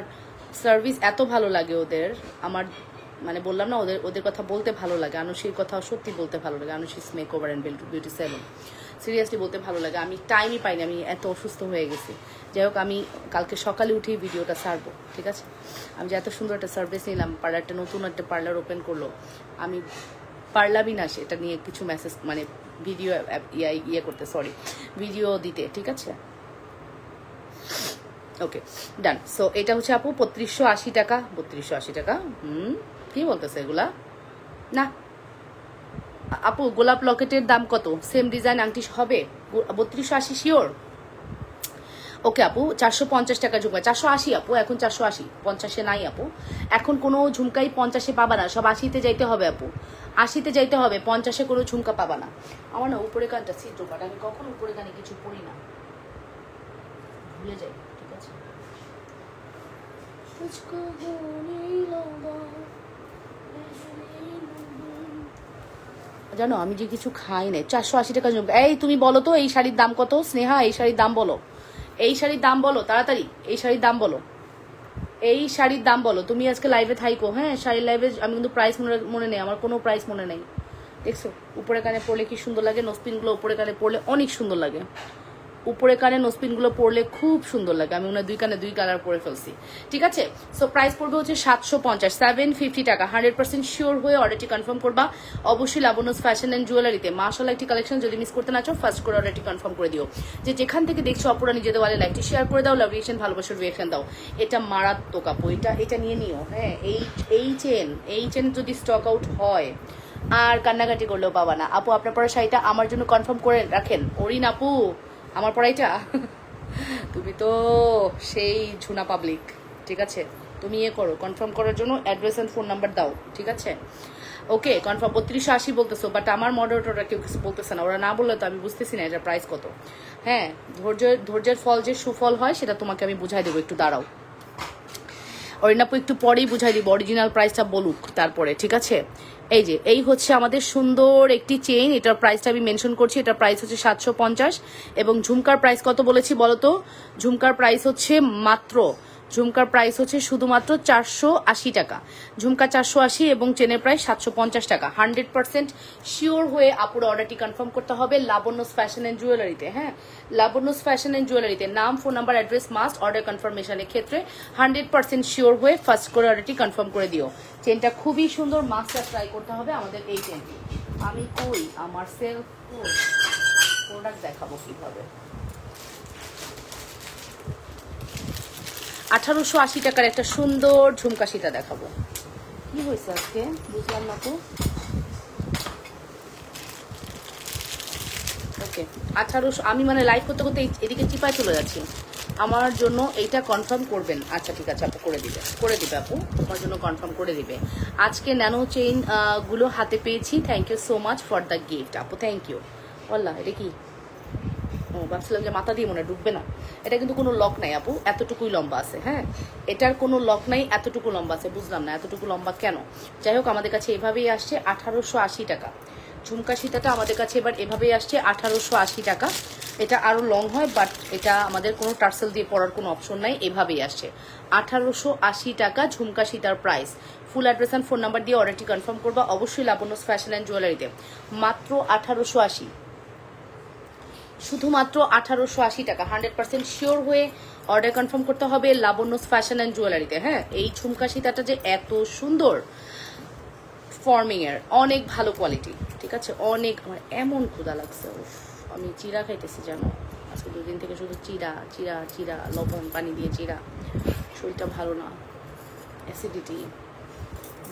সার্ভিস এত ভালো লাগে ওদের, আমার মানে বললাম না, ওদের কথা বলতে ভালো লাগে, আনুষির কথা সত্যি বলতে ভালো লাগে, Anushi's makeover and beauty salon, seriously বলতে ভালো লাগে। আমি টাইমই পাইনি, আমি এত অসুস্থ হয়ে গেছি। যাই হোক, আমি কালকে সকালে উঠেই ভিডিওটা ছাড়বো। ঠিক আছে। আমি যে এত সুন্দর একটা সার্ভিস নিলাম, পার্লারটা নতুন একটা পার্লার ওপেন করলো, আমি পারলামই না সেটা নিয়ে কিছু মেসেজ মানে ভিডিও ইয়ে করতে, সরি ভিডিও দিতে। ঠিক আছে, ওকে ডান। সো এটা হচ্ছে আপু 3280 টাকা, 3280 টাকা। কি বলতেছে এগুলা? না আপু গোলাপ লকেটের দাম কত? সেম ডিজাইন আংটি হবে 3280 শিওর? ওকে আপু, 450 টাকা ঝুমকা, 480 আপু, এখন 480, 50-এ নাই আপু, এখন কোনো ঝুমকাই 50-এ পাবা না, সব 80-তে যাইতে হবে আপু, 80-তে যাইতে হবে, 50-এ কোনো ঝুমকা পাবা না। আমার না উপরে কানটা ছিদ্র কাট, আমি কখন উপরে কানে কিছু পড়ি না, ভুলে যাই। ঠিক আছে। জানো আমি যে কিছু খাই নাই, 480 টাকা ঝুমকা। এই তুমি বলো তো এই শাড়ির দাম কত? স্নেহা এই শাড়ির দাম বলো, এই শাড়ির দাম বলো তাড়াতাড়ি, এই শাড়ির দাম বলো, এই শাড়ির দাম বলো। তুমি আজকে লাইভে থাইকো, হ্যাঁ শাড়ির লাইভে। আমি কিন্তু প্রাইস মনে নেই, আমার কোনো প্রাইস মনে নেই। দেখছো উপরে কানে পরলে কি সুন্দর লাগে, নোসপিনগুলো উপরে কানে পরলে অনেক সুন্দর লাগে, উপরে কানে নোসপিনগুলো পরলে খুব সুন্দর লাগে। আমি ওনার 2 কানে 2 কালার পরে ফেলছি। ঠিক আছে। সো প্রাইস পড়বে হচ্ছে 750, 750 টাকা। 100% শিওর হয়ে অর্ডারটি কনফার্ম করবা অবশ্যই লাবণ্যস ফ্যাশন অ্যান্ড জুয়েলারিতে। মাশাআল্লাহ একটি কালেকশন, যদি মিস করতে না চাও ফার্স্ট করে অর্ডারটি কনফার্ম করে দিও। যেখান থেকে দেখছো অপরা নিজেদের ওয়ালে লাইকটি শেয়ার করে দাও, লাভ রিয়েকশন ভালোবাসার রিয়েকশন দাও। এটা মারাত্মক আপু, এটা নিয়ে নিও। হ্যাঁ, এই চেন যদি স্টক আউট হয় আর কান্নাকাটি করলেও পাবা না আপু। আপনার পরা শাড়িটা আমার জন্য কনফার্ম করে রাখেন। অরিন আপু আমার পড়াইটা তুমি তো সেই ঝুনা পাবলিক। ঠিক আছে, তুমি ইয়ে করো, কনফার্ম করার জন্য অ্যাড্রেস অ্যান্ড ফোন নাম্বার দাও। ঠিক আছে, ওকে কনফার্ম। 3280 বলতেছো, বাট আমার মডারেটররা কেউ কিছু বলতেছে না, ওরা না বললে তো আমি বুঝতেছি না এটার প্রাইস কত। হ্যাঁ, ধৈর্যের ফল যে সুফল হয় সেটা তোমাকে আমি বুঝাই দেবো, একটু দাঁড়াও। অরিনাপু একটু পরেই বুঝাই দিব, অরিজিনাল প্রাইসটা বলুক তারপরে। ঠিক আছে, এই হচ্ছে আমাদের সুন্দর একটি চেইন, এটার প্রাইসটা আমি মেনশন করছি, এটার প্রাইস হচ্ছে 750। এবং ঝুমকার প্রাইস কত বলেছি বলো তো? ঝুমকার প্রাইস হচ্ছে শুধুমাত্র 480 টাকা। ঝুমকা 480 এবং চেনের প্রাইস 750 টাকা। 100% শিওর হয়ে আপুর অর্ডারটি কনফার্ম করতে হবে লাবণ্যস ফ্যাশন অ্যান্ড জুয়েলারিতে। হ্যাঁ, লাবণ্যস ফ্যাশন অ্যান্ড জুয়েলারিতে নাম, phone number, address must. Order কনফার্মেশনের ক্ষেত্রে 100% শিওর হয়ে ফার্স্ট করে অর্ডারটি কনফার্ম করে দিও। চেনটা খুবই সুন্দর, মাস্টার ট্রাই করতে হবে আমাদের এই চেনটি। আমি কই আমার সেলফ প্রোডাক্ট দেখাবো কিভাবে। 1880 টাকার একটা সুন্দর ঝুমকা সীতা দেখাবো। কি হয়েছে আজকে বুঝলাম না তো। ওকে 1800 আমি মানে লাইভ করতে করতে এদিকে চিপায় চলে যাচ্ছি আমার জন্য এইটা কনফার্ম করবেন আচ্ছা ঠিক আছে আপু করে দিবে আপু তোমার জন্য কনফার্ম করে দিবে আজকে ন্যানো চেইন গুলো হাতে পেয়েছি thank you so much for the gift আপু থ্যাংক ইউ বললা এটা কি ও ভাবছিলাম যে মাথা দিয়ে মনে ডুববে না এটা কিন্তু কোনো লক নাই আপু এতটুকুই লম্বা আছে হ্যাঁ এটার কোনো লক নাই এতটুকু লম্বা আছে বুঝলাম না এতটুকু লম্বা কেন যাই হোক আমাদের কাছে এভাবেই আসছে 1880 টাকা ঝুমকা সীতাটা আমাদের কাছে এবার এভাবেই আসছে 1880 টাকা এটা আরো লং হয় বাট এটা আমাদের কোনো টার্সেল দিয়ে পরার কোনো অপশন নাই এভাবেই আসছে 1880 টাকা ঝুমকা সীতার price full address and phone number দিয়ে অর্ডারটি কনফার্ম করবা অবশ্যই লাবণ্যস ফ্যাশন অ্যান্ড জুয়েলারিতে মাত্র 1880 শুধুমাত্র 1880 টাকা 100% শিওর হয়ে অর্ডার কনফার্ম করতে হবে লাবণ্যস ফ্যাশন অ্যান্ড জুয়েলারিতে হ্যাঁ এই ঝুমকা সীতাটা যে এত সুন্দর ফর্মিং এর অনেক ভালো কোয়ালিটি ঠিক আছে অনেক আমার এমন ক্ষুধা লাগছে আমি চিরা খাইতেছি জানো আজকে 2 দিন থেকে শুধু চিরা লবণ পানি দিয়ে চিরা শরীরটা ভালো না অ্যাসিডিটি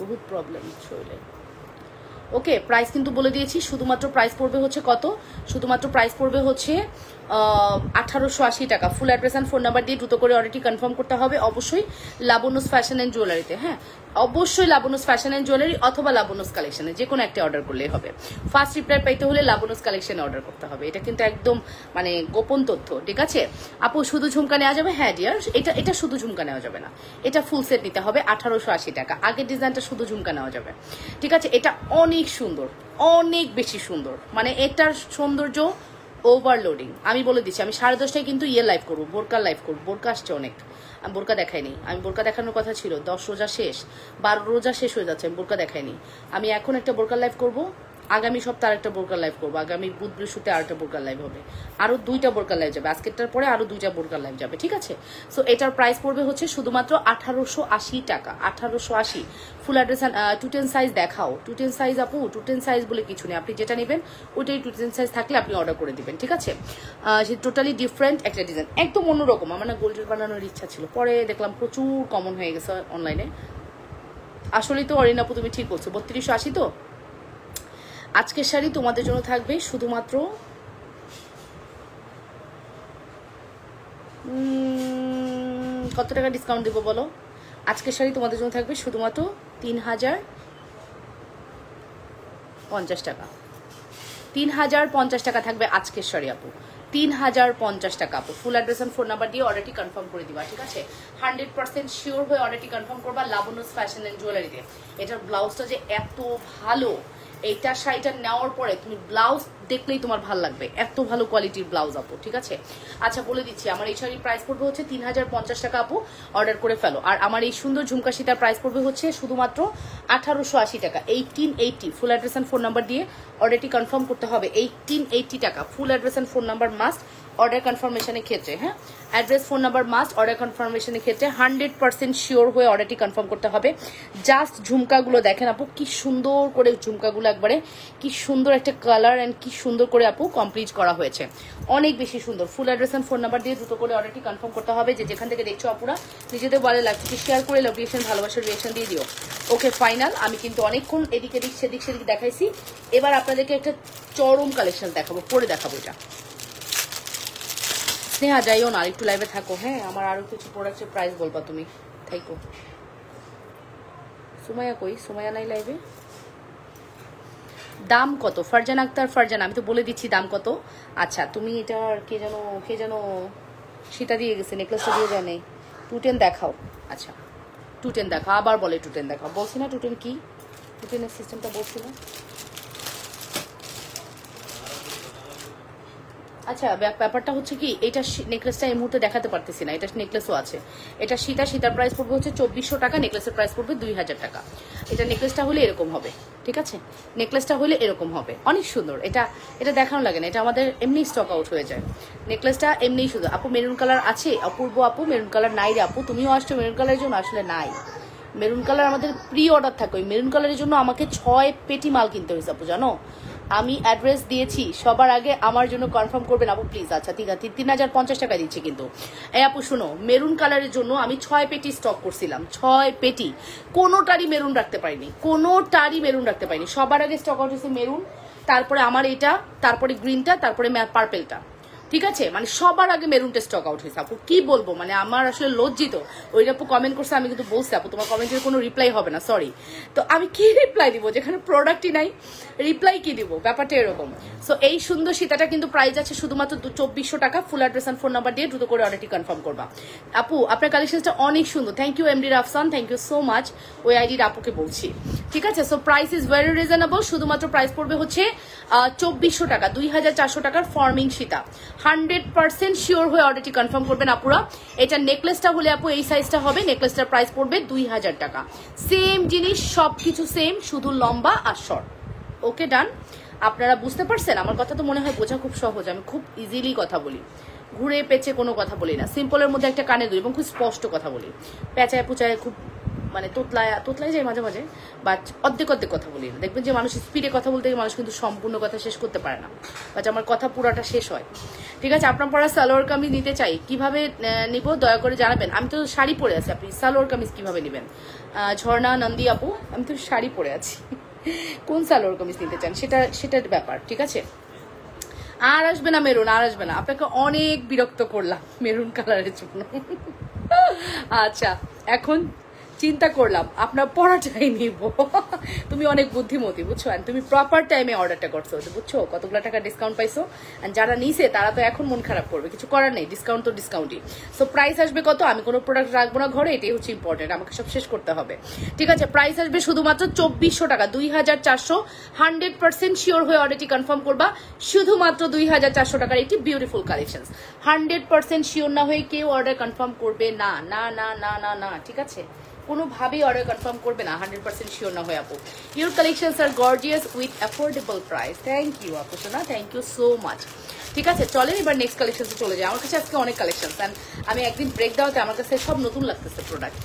বহুত প্রবলেম শরীরে ওকে প্রাইস কিন্তু বলে দিয়েছি শুধুমাত্র প্রাইস পড়বে হচ্ছে কত শুধুমাত্র প্রাইস পড়বে হচ্ছে 1880 টাকা full address and phone number দিয়ে দ্রুত করে অর্ডারটি কনফার্ম করতে হবে অবশ্যই লাবণ্যস ফ্যাশন অ্যান্ড জুয়েলারিতে হ্যাঁ অবশ্যই লাবণ্যস ফ্যাশন অ্যান্ড জুয়েলারি অথবা লাবণ্যস কালেকশনে যে কোনো একটা অর্ডার করলেই হবে ফার্স্ট রিপ্লাই পাইতে হলে লাবণ্যস কালেকশনে অর্ডার করতে হবে এটা কিন্তু একদম মানে গোপন তথ্য ঠিক আছে আপু শুধু ঝুমকা নেওয়া যাবে হ্যাঁ ডিয়ার এটা শুধু ঝুমকা নেওয়া যাবে না এটা ফুল সেট নিতে হবে 1880 টাকা আগের ডিজাইনটা শুধু ঝুমকা নেওয়া যাবে ঠিক আছে এটা অনেক সুন্দর অনেক বেশি সুন্দর মানে এটার সৌন্দর্য ওভারলোডিং আমি বলে দিচ্ছি আমি 10:30টায় কিন্তু লাইভ করবো বোরকার লাইভ করবো বোরকা আসছে অনেক আমি বোরকা দেখাইনি আমি বোরকা দেখানোর কথা ছিল 10 রোজা শেষ 12 রোজা শেষ হয়ে যাচ্ছে আমি বোরকা দেখাইনি আমি এখন একটা বোরকার লাইভ করবো আগামী সপ্তাহে আরেকটা বোরকার লাইভ করবো আগামী বুধ বৃহস্পতি আরেকটা বোরকার লাইভ হবে আরো 2টা বোরকার লাইভ যাবে আজকেরটার পরে আরো 2টা বোরকার লাইভ যাবে ঠিক আছে সো এটার প্রাইস পড়বে হচ্ছে শুধুমাত্র 1880 টাকা 1880 ফুল অ্যাড্রেস টুটেন সাইজ দেখাও টুটেন সাইজ আপু টুটেন সাইজ বলে কিছু নেই আপনি যেটা নেবেন ওইটাই টুটেন সাইজ থাকলে আপনি অর্ডার করে দিবেন ঠিক আছে টোটালি ডিফারেন্ট একটা ডিজাইন একদম অন্যরকম আমার না গোল্ডের বানানোর ইচ্ছা ছিল পরে দেখলাম প্রচুর কমন হয়ে গেছে অনলাইনে আসলেই তো অরিন আপু তুমি ঠিক বলছো 3280 তো আজকের শাড়ি তোমাদের জন্য থাকবে শুধুমাত্র কত টাকা ডিসকাউন্ট দেবো বলো আজকের শাড়ি তোমাদের জন্য থাকবে শুধুমাত্র 3050 টাকা 3050 টাকা থাকবে আজকের শাড়ি আপু 3050 টাকা আপু full address and phone number দিয়ে অর্ডারটি কনফার্ম করে দিবা ঠিক আছে 100% শিওর হয়ে অর্ডারটি কনফার্ম করবা লাবণ্যস ফ্যাশন এন্ড জুয়েলারিতে এটার ব্লাউজটা যে এত ভালো এইটা শাড়িটা নেওয়ার পরে তুমি ব্লাউজ দেখলেই তোমার ভালো লাগবে এত ভালো কোয়ালিটির ব্লাউজ আপু ঠিক আছে আচ্ছা বলে দিচ্ছি আমার এই শাড়ির প্রাইস পড়বে হচ্ছে 3050 টাকা আপু অর্ডার করে ফেলো আর আমার এই সুন্দর ঝুমকা সীতার প্রাইস পড়বে হচ্ছে শুধুমাত্র 1880 টাকা 1880 full address and phone number দিয়ে অর্ডারটি কনফার্ম করতে হবে 1880 টাকা full address and phone number must order কনফার্মেশনের ক্ষেত্রে হ্যাঁ address phone number must order কনফার্মেশনের ক্ষেত্রে 100% শিওর হয়ে অর্ডারটি কনফার্ম করতে হবে জাস্ট ঝুমকাগুলো দেখেন আপু কি সুন্দর করে ঝুমকাগুলো একবারে কি সুন্দর একটা কালার এন্ড কি সুন্দর করে আপু কমপ্লিট করা হয়েছে অনেক বেশি সুন্দর full address and phone number দিয়ে দ্রুত করে অর্ডারটি কনফার্ম করতে হবে যে যেখান থেকে দেখছো আপুরা নিজেদের বলে লাগছে শেয়ার করে লোকেশন ভালোবাসার রিয়েকশন দিয়ে দিও ওকে ফাইনাল আমি কিন্তু অনেকক্ষণ এদিকে সেদিক দেখাইছি এবার আপনাদেরকে একটা চরম কালেকশন দেখাবো পরে দেখাবো এটা স্নেহা যাইও না একটু লাইভে থাকো হ্যাঁ আমার আরো কিছু প্রোডাক্টের প্রাইস বলবা তুমি থাকো সুমাইয়া কই সুমাইয়া নাই লাইভে দাম কত ফারজান আক্তার ফারজান আমি তো বলে দিচ্ছি দাম কত আচ্ছা তুমি এটা কে যেন সীতা দিয়ে গেছে নেকলেসটা দিয়ে যায় নাই 210 দেখাও আচ্ছা 210 দেখাও আবার বলে 210 দেখাও বলছি না 210 কি 210 এর সিস্টেমটা বলছি না আচ্ছা ব্যাপারটা হচ্ছে কি এটা নেকলেসটা এই মুহূর্তে দেখাতে পারতেছি না এটা নেকলেসও আছে এটা সীতার প্রাইস পড়বে হচ্ছে 2400 টাকা নেকলেসের প্রাইস পড়বে 2000 টাকা এটা নেকলেসটা হলে এরকম হবে ঠিক আছে নেকলেসটা হলে এরকম হবে অনেক সুন্দর এটা দেখানো লাগে না এটা আমাদের এমনি স্টক আউট হয়ে যায় নেকলেসটা এমনিই সুন্দর আপু মেরুন কালার আছে অপূর্ব আপু মেরুন কালার নাই রে আপু তুমিও আসছো মেরুন কালারের জন্য আসলে নাই মেরুন কালার আমাদের প্রি অর্ডার থাকে ওই মেরুন কালারের জন্য আমাকে 6 পেটি মাল কিনতে হয়েছে আপু জানো আমি অ্যাড্রেস দিয়েছি সবার আগে আমার জন্য কনফার্ম করবেন আপু প্লিজ আচ্ছা ঠিক আছে 3050 টাকা দিচ্ছি কিন্তু এই আপু শুনো মেরুন কালারের জন্য আমি 6 পেটি স্টক করছিলাম 6 পেটি কোনোটারই মেরুন রাখতে পারিনি সবার আগে স্টক আউট হয়েছে মেরুন তারপরে আমার এটা, তারপরে গ্রিনটা, তারপরে পার্পেলটা, ঠিক আছে? মানে সবার আগে মেরুনটা স্টক আউট হয়েছে আপু, কি বলবো, মানে আমার আসলে লজ্জিত। ওই আপু কমেন্ট করছে, আমি কিন্তু বলছি আপু তোমার কমেন্টের কোনো রিপ্লাই হবে না, সরি। তো আমি কি রিপ্লাই দিব যেখানে প্রোডাক্টই নাই, রিপ্লাই কি দিব, ব্যাপারটা এরকম। সো এই সুন্দর সীতাটা কিন্তু প্রাইস আছে শুধুমাত্র 2400 টাকা। Full address and phone number দিয়ে দ্রুত করে অর্ডারটি কনফার্ম করবা। আপু আপনার কালেকশনটা অনেক সুন্দর, thank you MD Rafsan, thank you so much. ওই আইডির আপুকে বলছি, ঠিক আছে? So price is very reasonable, শুধুমাত্র প্রাইস পড়বে হচ্ছে 2400 টাকা, 2400 টাকার ফর্মিং সীতা। 100% শিওর হয়ে অর্ডারটি কনফার্ম করবেন আপুরা। এটা নেকলেসটা হলে আপু এই সাইজটা হবে, নেকলেসটার প্রাইস পড়বে 2000 টাকা। সেম জিনিস, সবকিছু সেম, শুধু লম্বা আর শর্ট। ওকে ডান, আপনারা বুঝতে পারছেন আমার কথা? তো মনে হয় বোঝা খুব সহজ, আমি খুব ইজিলি কথা বলি, ঘুরে পেঁচে কোনো কথা বলি না, সিম্পলের মধ্যে একটা কানে দুই এবং খুব স্পষ্ট কথা বলি। পেঁচায় পুচায় খুব মানে তোতলায় যায় মাঝে মাঝে, বাট অর্ধেক কথা বলি না। দেখবেন যে মানুষ স্পিডে কথা বলতে গিয়ে মানুষ কিন্তু সম্পূর্ণ কথা শেষ করতে পারে না, বাট আমার কথা পুরাটা শেষ হয়, ঠিক আছে? আপনার পরা সালোয়ার কামিজ নিতে চাই, কিভাবে নিব দয়া করে জানাবেন। আমি তো শাড়ি পরে আছি, আপনি সালোয়ার কামিজ কিভাবে নেবেন? ঝর্ণা নন্দী আপু, আমি তো শাড়ি পরে আছি, কোন সালোয়ার কামিজ নিতে চান সেটার ব্যাপার, ঠিক আছে? আর আসবে না মেরুন, আর আসবে না, আপনাকে অনেক বিরক্ত করলাম মেরুন কালারের জন্য। আচ্ছা, এখন চিন্তা করলাম আপনার পড়াটাই নিব। তুমি অনেক বুদ্ধিমতী বুঝছো, তুমি প্রপার টাইমে অর্ডারটা করছো, বুঝছো কতগুলো টাকা ডিসকাউন্ট পাইছো। যারা নিছে তারা তো এখন মন খারাপ করবে, কিছু করার নেই, ডিসকাউন্ট তো ডিসকাউন্টই। সো প্রাইস আসবে কত? আমি কোনো প্রোডাক্ট রাখবো না ঘরে, এটাই হচ্ছে ইম্পর্টেন্ট, আমাকে সব শেষ করতে হবে, ঠিক আছে? প্রাইস আসবে শুধুমাত্র 2400 টাকা, 2400। 100% শিওর হয়ে অর্ডারটি কনফার্ম করবা, শুধুমাত্র 2400 টাকার একটি বিউটিফুল কালেকশন। 100% শিওর না হয়ে কেউ অর্ডার কনফার্ম করবে না, না না না না না, ঠিক আছে? কোনোভাবেই অর্ডার কনফার্ম করবে না 100% শিওর না হয়ে আপু। Your collections are gorgeous with affordable price. Thank you আপু সোনা, থ্যাংক ইউ সো মাচ। ঠিক আছে, চলেন এবার নেক্সট কালেকশনসে চলে যায়। আমার কাছে আজকে অনেক কালেকশন, আমি একদিন ব্রেক দেওয়াতে আমার কাছে সব নতুন লাগতেছে প্রোডাক্ট।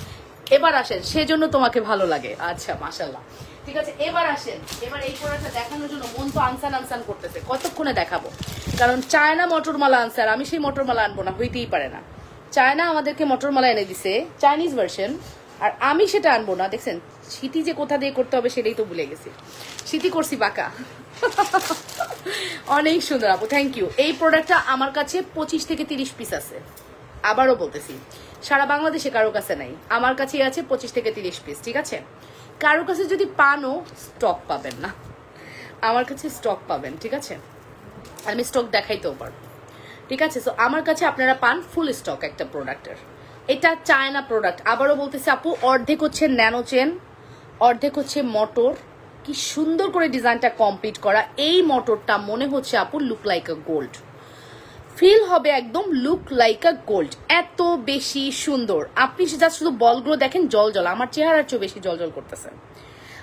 এবার আসেন, সেজন্য তোমাকে ভালো লাগে, আচ্ছা মাশাল্লাহ। ঠিক আছে, এবার আসেন, এবার এই প্রোডাক্টটা দেখানোর জন্য মন তো আনসান করতেছে, কতক্ষণে দেখাবো, কারণ চায়না মটরমালা আনসার, আমি সেই মটরমালা আনবো না, হইতেই পারে না। চায়না আমাদেরকে মটরমালা এনে দিছে, চাইনিজ ভার্সন, আর আমি সেটা আনবো না। দেখছেন স্মৃতি যে কোথা দিয়ে করতে হবে সেটাই তো ভুলে গেছি, স্মৃতি করছি বাঁকা। অনেক সুন্দর আপু, থ্যাংক ইউ। এই প্রোডাক্টটা আমার কাছে 25 থেকে 30 পিস আছে, আবারও বলতেছি, সারা বাংলাদেশে কারো কাছে নাই, আমার কাছে আছে 25 থেকে 30 পিস, ঠিক আছে? কারো কাছে যদি পানও, স্টক পাবেন না, আমার কাছে স্টক পাবেন, ঠিক আছে? আমি স্টক দেখাইতেও পারবো, ঠিক আছে? সো আমার কাছে আপনারা পান ফুল স্টক একটা প্রোডাক্টের। এটা চায়না প্রোডাক্ট, আবারও বলতেছি আপু, অর্ধেক হচ্ছে ন্যানো চেন, অর্ধেক হচ্ছে মোটর, কি সুন্দর করে ডিজাইনটা কমপ্লিট করা। এই মোটরটা মনে হচ্ছে আপু look like a gold, feel হবে একদম লুক লাইক আ গোল্ড, এত বেশি সুন্দর। আপনি সেটা শুধু বলগুলো দেখেন, জল জল, আমার চেহারার চেয়ে বেশি জল জল করতেছে।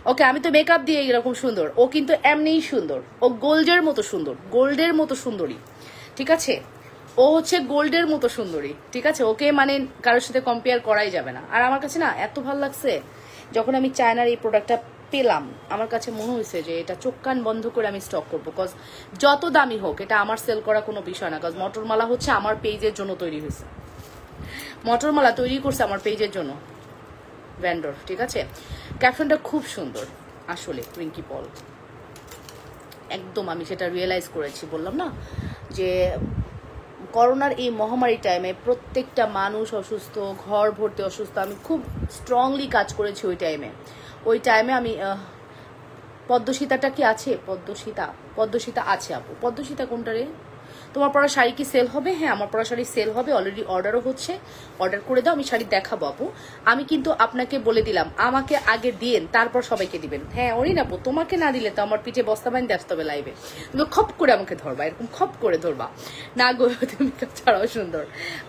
ওকে, আমি তো মেকআপ দিয়ে এরকম সুন্দর, ও কিন্তু এমনিই সুন্দর, ও গোল্ডের মতো সুন্দর, গোল্ডের মতো সুন্দরী, ঠিক আছে? ও হচ্ছে গোল্ডের মতো সুন্দরী, ঠিক আছে? ওকে মানে কারোর সাথে কম্পেয়ার করাই যাবে না। আর আমার কাছে না এত ভালো লাগছে যখন আমি চায়নার এই প্রোডাক্টটা পেলাম, আমার কাছে মনে হয়েছে যে এটা চোখ কান বন্ধ করে আমি স্টক করবো, কজ যত দামি হোক এটা আমার সেল করা কোনো বিষয় না, কজ মটরমালা হচ্ছে আমার পেজের জন্য তৈরি হয়েছে, মটরমালা তৈরি করছে আমার পেজের জন্য ভ্যান্ডর, ঠিক আছে? ক্যাপশনটা খুব সুন্দর আসলে, টুইঙ্কি পল, একদম আমি সেটা রিয়েলাইজ করেছি, বললাম না যে করোনার এই মহামারী টাইমে প্রত্যেকটা মানুষ অসুস্থ, ঘর ভর্তি অসুস্থ, আমি খুব স্ট্রংলি কাজ করেছি ওই টাইমে আমি পদ্মসীতাটা কি আছে? পদ্মসীতা আছে আপু। পদ্মসীতা কোনটা রে? তোমার পরা শাড়ি কি সেল হবে? হ্যাঁ, আমার পরা শাড়ি সেল হবে, অলরেডি অর্ডারও হচ্ছে, অর্ডার করে দাও, আমি শাড়ি দেখাবো আপু। আমি কিন্তু আপনাকে বলে দিলাম, আমাকে আগে দিয়েন তারপর সবাইকে দিবেন। হ্যাঁ ওরই না আপু, তোমাকে না দিলে তো আমার পিঠে বস্তা বাইন আসতে হবে লাইভে, তুমি খপ করে আমাকে ধরবা, এরকম খপ করে ধরবা না গো, তুমি ছাড়াও সুন্দর,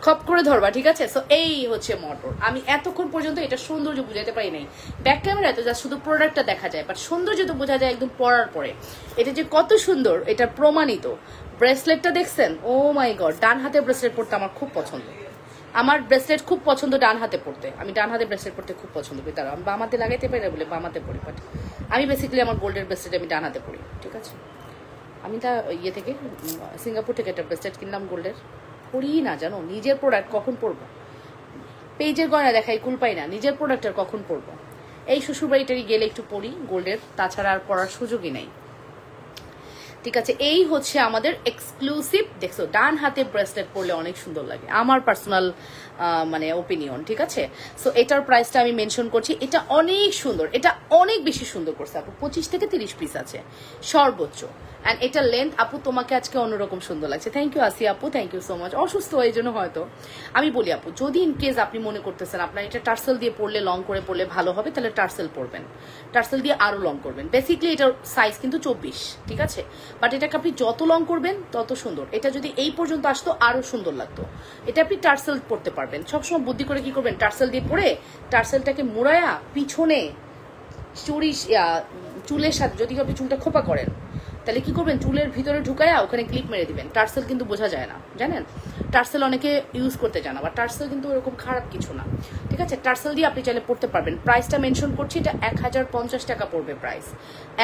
খপ করে ধরবা, ঠিক আছে? সো এই হচ্ছে মোটর। আমি এতক্ষণ পর্যন্ত এটা সৌন্দর্য বুঝাতে পারি নাই, ব্যাক ক্যামেরায় তো যা শুধু প্রোডাক্টটা দেখা যায়, বাট সৌন্দর্য তো বোঝা যায় একদম পরার পরে, এটা যে কত সুন্দর এটা প্রমাণিত। ব্রেসলেটটা দেখছেন? ও মাই গড, ডান হাতে ব্রেসলেট পরতে আমার খুব পছন্দ, আমার ব্রেসলেট খুব পছন্দ ডান হাতে পরতে, আমি ডান হাতে ব্রেসলেট পরতে খুব পছন্দ করি, তারা আমি বাম হাতে লাগাইতে পারি না বলে বাম হাতে পরি, বাট আমি বেসিক্যালি আমার গোল্ডের ব্রেসলেট আমি ডান হাতে পরি, ঠিক আছে? আমি তা ইয়ে থেকে সিঙ্গাপুর থেকে একটা ব্রেসলেট কিনলাম গোল্ডের, পরি না জানো, নিজের প্রোডাক্ট কখন পরবো, পেজের গয়না দেখাই কুল পাই না, নিজের প্রোডাক্ট আর কখন পরবো? এই শ্বশুরবাড়িটারই গেলে একটু পরি গোল্ডের, তাছাড়া আর পরার সুযোগই নাই। ঠিক আছে, এই হচ্ছে আমাদের এক্সক্লুসিভ। দেখছো ডান হাতে ব্রেসলেট পরলে অনেক সুন্দর লাগে, আমার পার্সোনাল মানে ওপিনিয়ন। ঠিক আছে, সো এটার প্রাইসটা আমি মেনশন করছি। এটা অনেক সুন্দর, এটা অনেক বেশি সুন্দর করছে আপু। 25 থেকে 30 পিস আছে সর্বোচ্চ। অ্যান্ড এটা লেন্থ আপু তোমাকে আজকে অন্যরকম সুন্দর লাগছে। থ্যাংক ইউ আসি আপু, থ্যাংক ইউ সো মাচ। অসুস্থ এই জন্য হয়তো আমি বলি আপু, যদি ইন কেস আপনি মনে করতেছেন আপনার এটা টার্সেল দিয়ে পড়লে, লং করে পড়লে ভালো হবে, তাহলে টার্সেল পরবেন, টার্সেল দিয়ে আরো লং করবেন। বেসিকলি এটার সাইজ কিন্তু 24, ঠিক আছে, বাট এটাকে আপনি যত লং করবেন তত সুন্দর। এটা যদি এই পর্যন্ত আসতো আরো সুন্দর লাগতো। এটা আপনি টার্সেল পড়তে পারবেন। সবসময় বুদ্ধি করে কি করবেন, টার্সেল দিয়ে পরে টার্সেলটাকে মুড়ায়া পিছনে চুলের সাথে, যদি আপনি চুলটা খোপা করেন তাহলে কি করবেন, চুলের ভিতরে ঢুকায়া ওখানে ক্লিপ মেরে দিবেন। টার্সেল কিন্তু বোঝা যায় না, জানেন, টার্সেল অনেকে ইউজ করতে জানা, বা টার্সেল কিন্তু ওরকম খারাপ কিছু না। ঠিক আছে, টার্সেল দিয়ে আপনি চাইলে পড়তে পারবেন। প্রাইসটা মেনশন করছি, এটা 1050 টাকা পড়বে প্রাইস,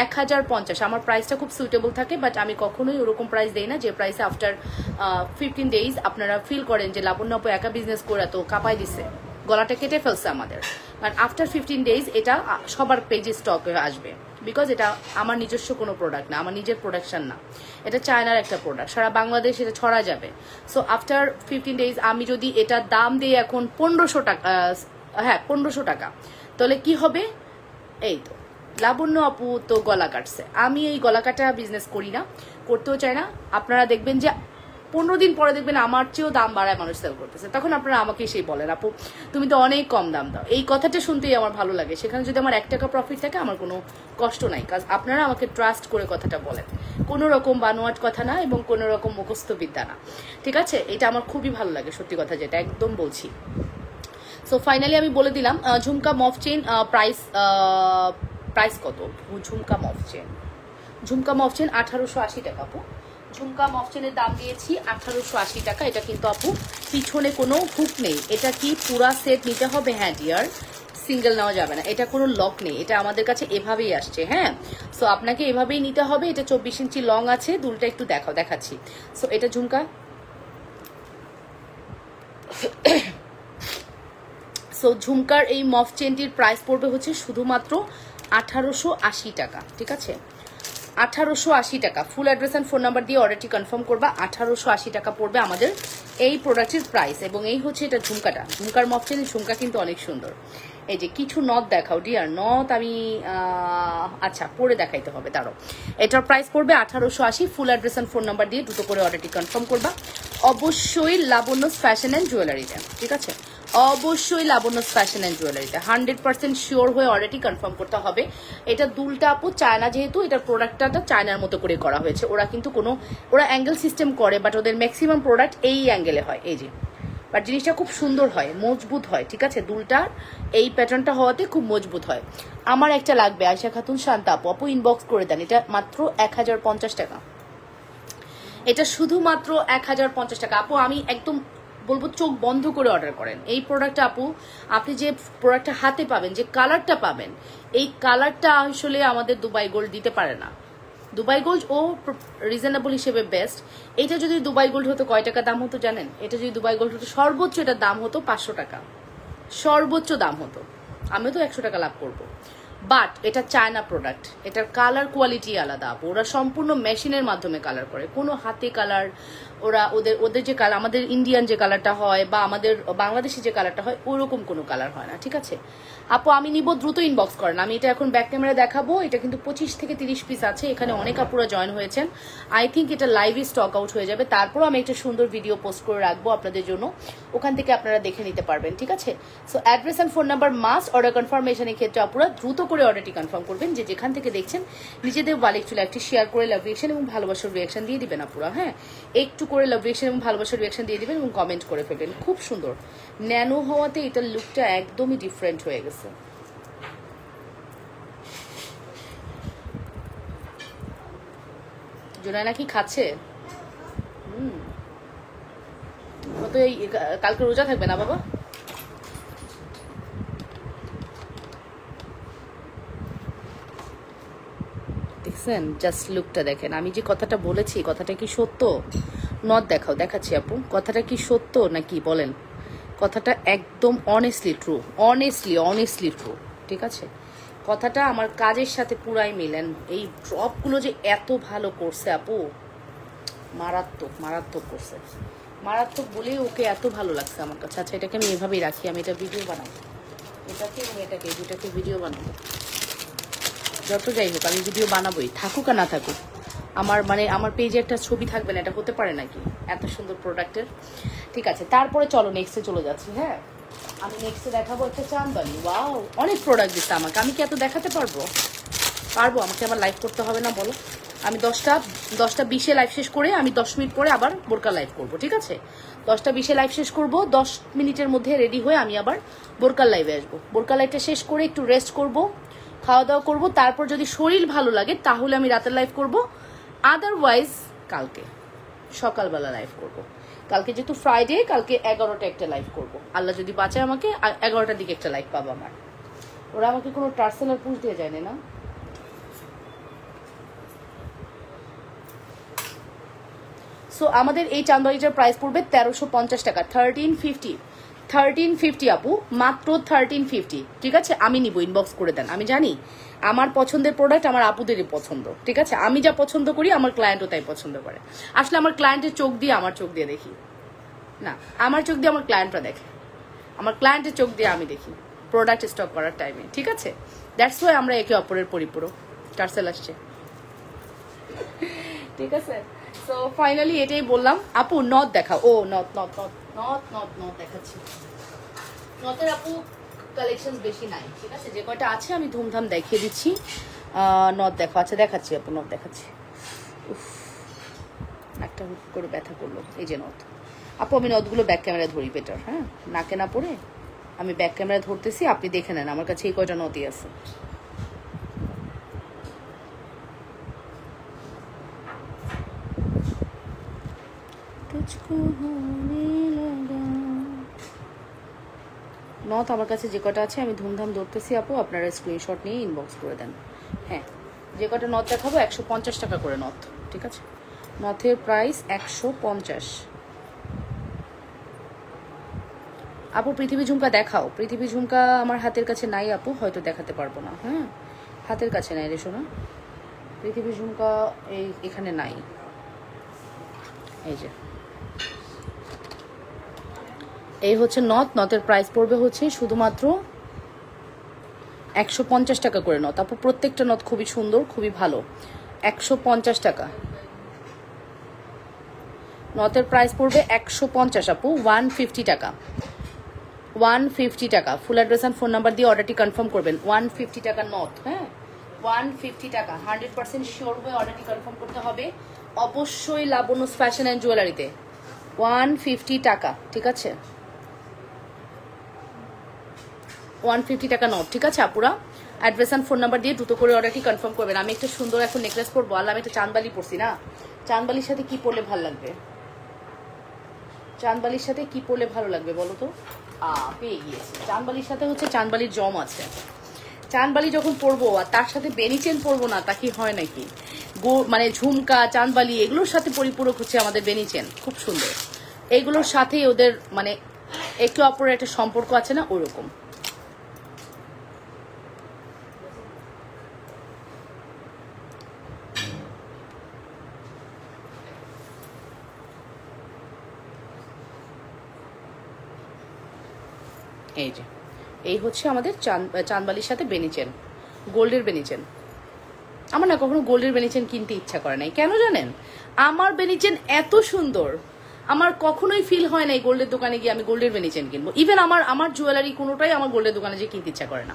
1050। আমার প্রাইসটা খুব সুইটেবল থাকে, বাট আমি কখনোই ওরকম প্রাইস দেই না যে প্রাইসে আফটার 15 ডেজ আপনারা ফিল করেন যে লাবণ্য আপু একা বিজনেস করে তো কাঁপাই দিছে, গলাটা কেটে ফেলছে আমাদের। কারণ আফটার 15 ডেজ এটা সবার পেজে স্টক আসবে, বিকজ এটা আমার নিজস্ব কোনো প্রোডাক্ট না, আমার নিজের প্রোডাকশন না, এটা চায়নার একটা প্রোডাক্ট, সারা বাংলাদেশ এটা ছড়া যাবে। সো আফটার 15 ডেজ আমি যদি এটার দাম দিই এখন 1500 টাকা, হ্যাঁ 1500 টাকা, তাহলে কি হবে, এই তো লাবণ্য আপু তো গলা কাটছে। আমি এই গলা কাটা বিজনেস করি না, করতেও চাই না। আপনারা দেখবেন যে 15 দিন পরে দেখবেন আমার চেয়েও দাম বাড়ায় মানুষ সেল করতেছে, তখন আপনারা আমাকে সেই বলেন আপু তুমি তো অনেক কম দাম দাও। এই কথাটা শুনতেই আমার ভালো লাগে। সেখানে যদি আমার 1 টাকা প্রফিট থাকে আমার কোনো কষ্ট নাই, কাজ আপনারা আমাকে ট্রাস্ট করে কথাটা বলেন, কোনো রকম বানোয়াট কথা না এবং কোনো রকম মুখস্থ বিদ্যা না। ঠিক আছে, এটা আমার খুবই ভালো লাগে, সত্যি কথা যেটা একদম বলছি। সো ফাইনালি আমি বলে দিলাম ঝুমকা মফ চেইন প্রাইস কত। ঝুমকা মফ চেইন 1880 টাকা আপু। ঝুমকা মফ চেনের দাম দিয়েছি 1880 টাকা। এটা কিন্তু আপু পিছনে কোনো হুক নেই, এটা কি পুরা সেট নিতে হবে? হ্যাঁ ডিয়ার, সিঙ্গেল নেওয়া যাবে না, এটা কোনো লক নেই, এটা আমাদের কাছে এভাবেই আসছে। হ্যাঁ, সো আপনাকে এভাবেই নিতে হবে। এটা 24 ইঞ্চি লং আছে, দুলটা একটু দেখাচ্ছি। সো এটা ঝুমকা, সো ঝুমকার এই মফ চেনটির প্রাইস পড়বে হচ্ছে শুধুমাত্র 1880 টাকা। ঠিক আছে, 1880 টাকা। Full address and phone number দিয়ে অর্ডারটি কনফার্ম করবা। 1880 টাকা পড়বে আমাদের এই প্রোডাক্টের প্রাইস। এবং এই হচ্ছে এটা ঝুমকাটা, ঝুমকার মফ চেনের ঝুমকা কিন্তু অনেক সুন্দর। এই যে কিছু নথ দেখাও ডিয়ার, নথ আমি আচ্ছা পরে দেখাইতে হবে, দাঁড়ো। এটার প্রাইস পড়বে 1880। Full address and phone number দিয়ে দ্রুত করে অর্ডারটি কনফার্ম করবা। অবশ্যই লাবণ্য ফ্যাশন অ্যান্ড জুয়েলারিতে, ঠিক আছে, অবশ্যই লাবণ্য ফ্যাশন অ্যান্ড জুয়েলারিতে 100% শিওর হয়ে অর্ডারটি কনফার্ম করতে হবে। এটা দুলটা আপু চায়না, যেহেতু এটার প্রোডাক্টটা চায়নার মতো করে করা হয়েছে। ওরা কিন্তু ওরা অ্যাঙ্গেল সিস্টেম করে, বাট ওদের ম্যাক্সিমাম প্রোডাক্ট এই অ্যাঙ্গেলে হয়, এই যে, বাট জিনিসটা খুব সুন্দর হয়, মজবুত হয়। ঠিক আছে, দুলটার এই প্যাটার্নটা হওয়াতে খুব মজবুত হয়। আমার একটা লাগবে, আয়শা খাতুন শান্তা আপু, আপু ইনবক্স করে দেন। এটা মাত্র 1050 টাকা, এটা শুধুমাত্র 1050 টাকা। আপু আমি একদম বলবো চোখ বন্ধ করে অর্ডার করেন এই প্রোডাক্টটা। আপু আপনি যে প্রোডাক্টটা হাতে পাবেন, যে কালারটা পাবেন, এই কালারটা আসলে আমাদের দুবাই গোল্ড দিতে পারে না। দুবাই গোল্ড ও রিজনেবল হিসেবে বেস্ট। এটা যদি দুবাই গোল্ড হতো কয় টাকা দাম হতো জানেন? এটা যদি দুবাই গোল্ড হতো সর্বোচ্চ এটার দাম হতো 500 টাকা, সর্বোচ্চ দাম হতো। আমিও তো 100 টাকা লাভ করবো। বাট এটা চায়না প্রোডাক্ট, এটার কালার কোয়ালিটি আলাদা। ওরা সম্পূর্ণ মেশিনের মাধ্যমে কালার করে, কোনো হাতে কালার ওরা ওদের যে কালার, আমাদের ইন্ডিয়ান যে কালারটা হয় বা আমাদের বাংলাদেশি যে কালারটা হয় ওরকম কোনো কালার হয় না। ঠিক আছে আপু, আমি নিব, দ্রুত ইনবক্স করেন। আমি এটা এখন ব্যাক ক্যামেরা দেখাবো। এটা কিন্তু 25 থেকে 30 পিস আছে। এখানে অনেক আপুরা জয়েন হয়েছেন। আই থিঙ্ক এটা লাইভে স্টক আউট হয়ে যাবে। তারপর আমি একটা সুন্দর ভিডিও পোস্ট করে রাখবো আপনাদের জন্য, ওখান থেকে আপনারা দেখে নিতে পারবেন। ঠিক আছে, so address and phone number must. Order কনফার্মেশনের ক্ষেত্রে আপুরা দ্রুত করে অর্ডারটি কনফার্ম করবেন। যে যেখান থেকে দেখছেন নিজেদের ওয়ালে একটু লাইভটি শেয়ার করে লাভ রিয়েকশন এবং ভালোবাসার রিয়েকশন দিয়ে দিবেন আপুরা। হ্যাঁ, একটু করে লাভ রিয়েকশন এবং ভালোবাসার রিয়েকশন দিয়ে দিবেন এবং কমেন্ট করে ফেলবেন। খুব সুন্দর ন্যানো হওয়াতে এটার লুকটা একদমই ডিফারেন্ট হয়ে গেছে। জোনায় নাকি খাচ্ছে, তো এই কালকে রোজা থাকবে না বাবা? দেখছেন, জাস্ট লুকটা দেখেন। আমি যে কথাটা বলেছি কথাটা কি সত্য? নট দেখাও, দেখাচ্ছি আপু, কথাটা কি সত্য নাকি বলেন? কথাটা একদম অনেস্টলি ট্রু, অনেস্টলি ট্রু। ঠিক আছে, কথাটা আমার কাজের সাথে পুরাই মিলেন। এই ড্রপগুলো যে এত ভালো করছে আপু, মারাত্মক মারাত্মক করছে, মারাত্মক বলেই ওকে এত ভালো লাগছে আমার কাছে। আচ্ছা এটাকে আমি এভাবেই রাখি, আমি এটা ভিডিও বানাবো, এটাকে এবং এটাকে দুটাকে ভিডিও বানাবো। যত যাই হোক আমি ভিডিও বানাবোই, থাকুক আর না থাকুক। আমার মানে আমার পেজে একটা ছবি থাকবে না, এটা হতে পারে নাকি এত সুন্দর প্রোডাক্টের। ঠিক আছে, তারপরে চলো নেক্সটে চলে যাচ্ছি। হ্যাঁ, আমি নেক্সটে দেখাবো একটা চাঁদবালি। ওয়াও, অনেক প্রোডাক্ট দিচ্ছে আমাকে, আমি কি এত দেখাতে পারবো? পারবো, আমাকে আবার লাইভ করতে হবে না বলো? আমি 10টা 20-এ লাইভ শেষ করে আমি 10 মিনিট পরে আবার বোরকা লাইভ করব, ঠিক আছে? 10টা 20-এ লাইভ শেষ করব, 10 মিনিটের মধ্যে রেডি হয়ে আমি আবার বোরকার লাইভে আসবো। বোরকা লাইভটা শেষ করে একটু রেস্ট করব, খাওয়া দাওয়া করব, তারপর যদি শরীর ভালো লাগে তাহলে আমি রাতের লাইভ করব, আদারওয়াইজ কালকে সকালবেলা লাইভ করব। কালকে যেহেতু ফ্রাইডে, কালকে 11টা একটা লাইভ করব, আল্লাহ যদি বাঁচায় আমাকে 11টার দিকে একটা লাইভ পাবো আমার। ওরা আমাকে কোনো টার্সেল আর পুশ দিয়ে যায় না। সো আমাদের এই চাঁদবালিটার প্রাইস পড়বে 1350 টাকা, 1350 আপু, মাত্র 1350। ঠিক আছে, আমি নিব, ইনবক্স করে দেন। আমি জানি আমার পছন্দের প্রোডাক্ট আমার আপুদেরই পছন্দ, ঠিক আছে? আমি যা পছন্দ করি আমার ক্লায়েন্টও তাই পছন্দ করে। আসলে আমার ক্লায়েন্টের চোখ দিয়ে আমার চোখ দিয়ে দেখি না, আমার চোখ দিয়ে আমার ক্লায়েন্টরা দেখে, আমার ক্লায়েন্টের চোখ দিয়ে আমি দেখি প্রোডাক্ট স্টক করার টাইমে। ঠিক আছে, দ্যাটস ওয়াই আমরা একে অপরের পরিপূরক। টার্সেল আসছে, ঠিক আছে? সো ফাইনালি এটাই বললাম। আপু নথ দেখাও। ও নথ নথ নথ নথ নথ নথ দেখাচ্ছি। নথের আপু কালেকশন বেশি নাই, ঠিক আছে? যে কয়টা আছে আমি ধুমধাম দেখিয়ে দিচ্ছি। নথ দেখো। আচ্ছা দেখাচ্ছি আপু, নথ দেখাচ্ছি। উফ, একটা হুট করে ব্যথা করলো। এই যে নথ আপু, আমি নথগুলো ব্যাক ক্যামেরায় ধরি বেটার। হ্যাঁ, নাকে না পড়ে আমি ব্যাক ক্যামেরায় ধরতেছি, আপনি দেখে নেন। আমার কাছে এই কয়টা নথই আছে। নথ আমার কাছে যে কটা আছে আমি ধুমধাম ধরতেছি আপু, আপনারা স্ক্রিনশট নিয়ে ইনবক্স করে দেন। হ্যাঁ, যে কটা নথ দেখাবো 150 টাকা করে নথ, ঠিক আছে? নথের প্রাইস 150। আপু পৃথিবী ঝুমকা দেখাও। পৃথিবী ঝুমকা আমার হাতের কাছে নাই আপু, হয়তো দেখাতে পারবো না। হ্যাঁ, হাতের কাছে নাই রে শোনা, পৃথিবী ঝুমকা এখানে নাই। এই যে এই হচ্ছে নথ। নথের প্রাইস পড়বে হচ্ছে শুধুমাত্র 150 টাকা করে নথ আপু। প্রত্যেকটা নথ খুবই সুন্দর, খুবই ভালো। 150 টাকা নথের প্রাইস পড়বে। 150 আপু, 150 টাকা, 150 টাকা। Full address and phone number দিয়ে অর্ডারটি কনফার্ম করবেন। 150 টাকা নথ। হ্যাঁ, 150 টাকা। 100% শিওর হয়ে অর্ডারটি কনফার্ম করতে হবে অবশ্যই লাবণ্য ফ্যাশন অ্যান্ড জুয়েলারিতে। 150 টাকা, ঠিক আছে? 150 টাকা নট, ঠিক আছে আপুরা? অ্যাড্রেস অ্যান্ড ফোন নাম্বার দিয়ে দ্রুত করে অর্ডারটি কনফার্ম করবেন। আমি একটা সুন্দর এখন নেকলেস পরবো, আল্লাহ আমি একটা চাঁদবালি পরছি না। চাঁদবালির সাথে কি পরলে ভালো লাগবে? চাঁদবালির সাথে কি পরলে ভালো লাগবে বলো তো? পেয়ে গিয়েছি। চাঁদবালির সাথে হচ্ছে চাঁদবালির জম আছে। চাঁদবালি যখন পরবো আর তার সাথে বেনি চেন পরবো না, তা কি হয় নাকি? মানে ঝুমকা, চাঁদবালি এগুলোর সাথে পরিপূরক হচ্ছে আমাদের বেনি চেন, খুব সুন্দর। এইগুলোর সাথেই ওদের মানে একে অপরের একটা সম্পর্ক আছে না, ওরকম। এই যে এই হচ্ছে আমাদের চাঁদবালির সাথে বেনিচেন, গোল্ডের বেনিচেন। আমার না কখনো গোল্ডের বেনিচেন কিনতে ইচ্ছা করে নাই, কেন জানেন? আমার বেনিচেন এত সুন্দর, আমার কখনোই ফিল হয় নাই গোল্ডের দোকানে গিয়ে আমি গোল্ডের বেনিচেন কিনবো। ইভেন আমার জুয়েলারি কোনোটাই আমার গোল্ডের দোকানে যে কিনতে ইচ্ছা করে না।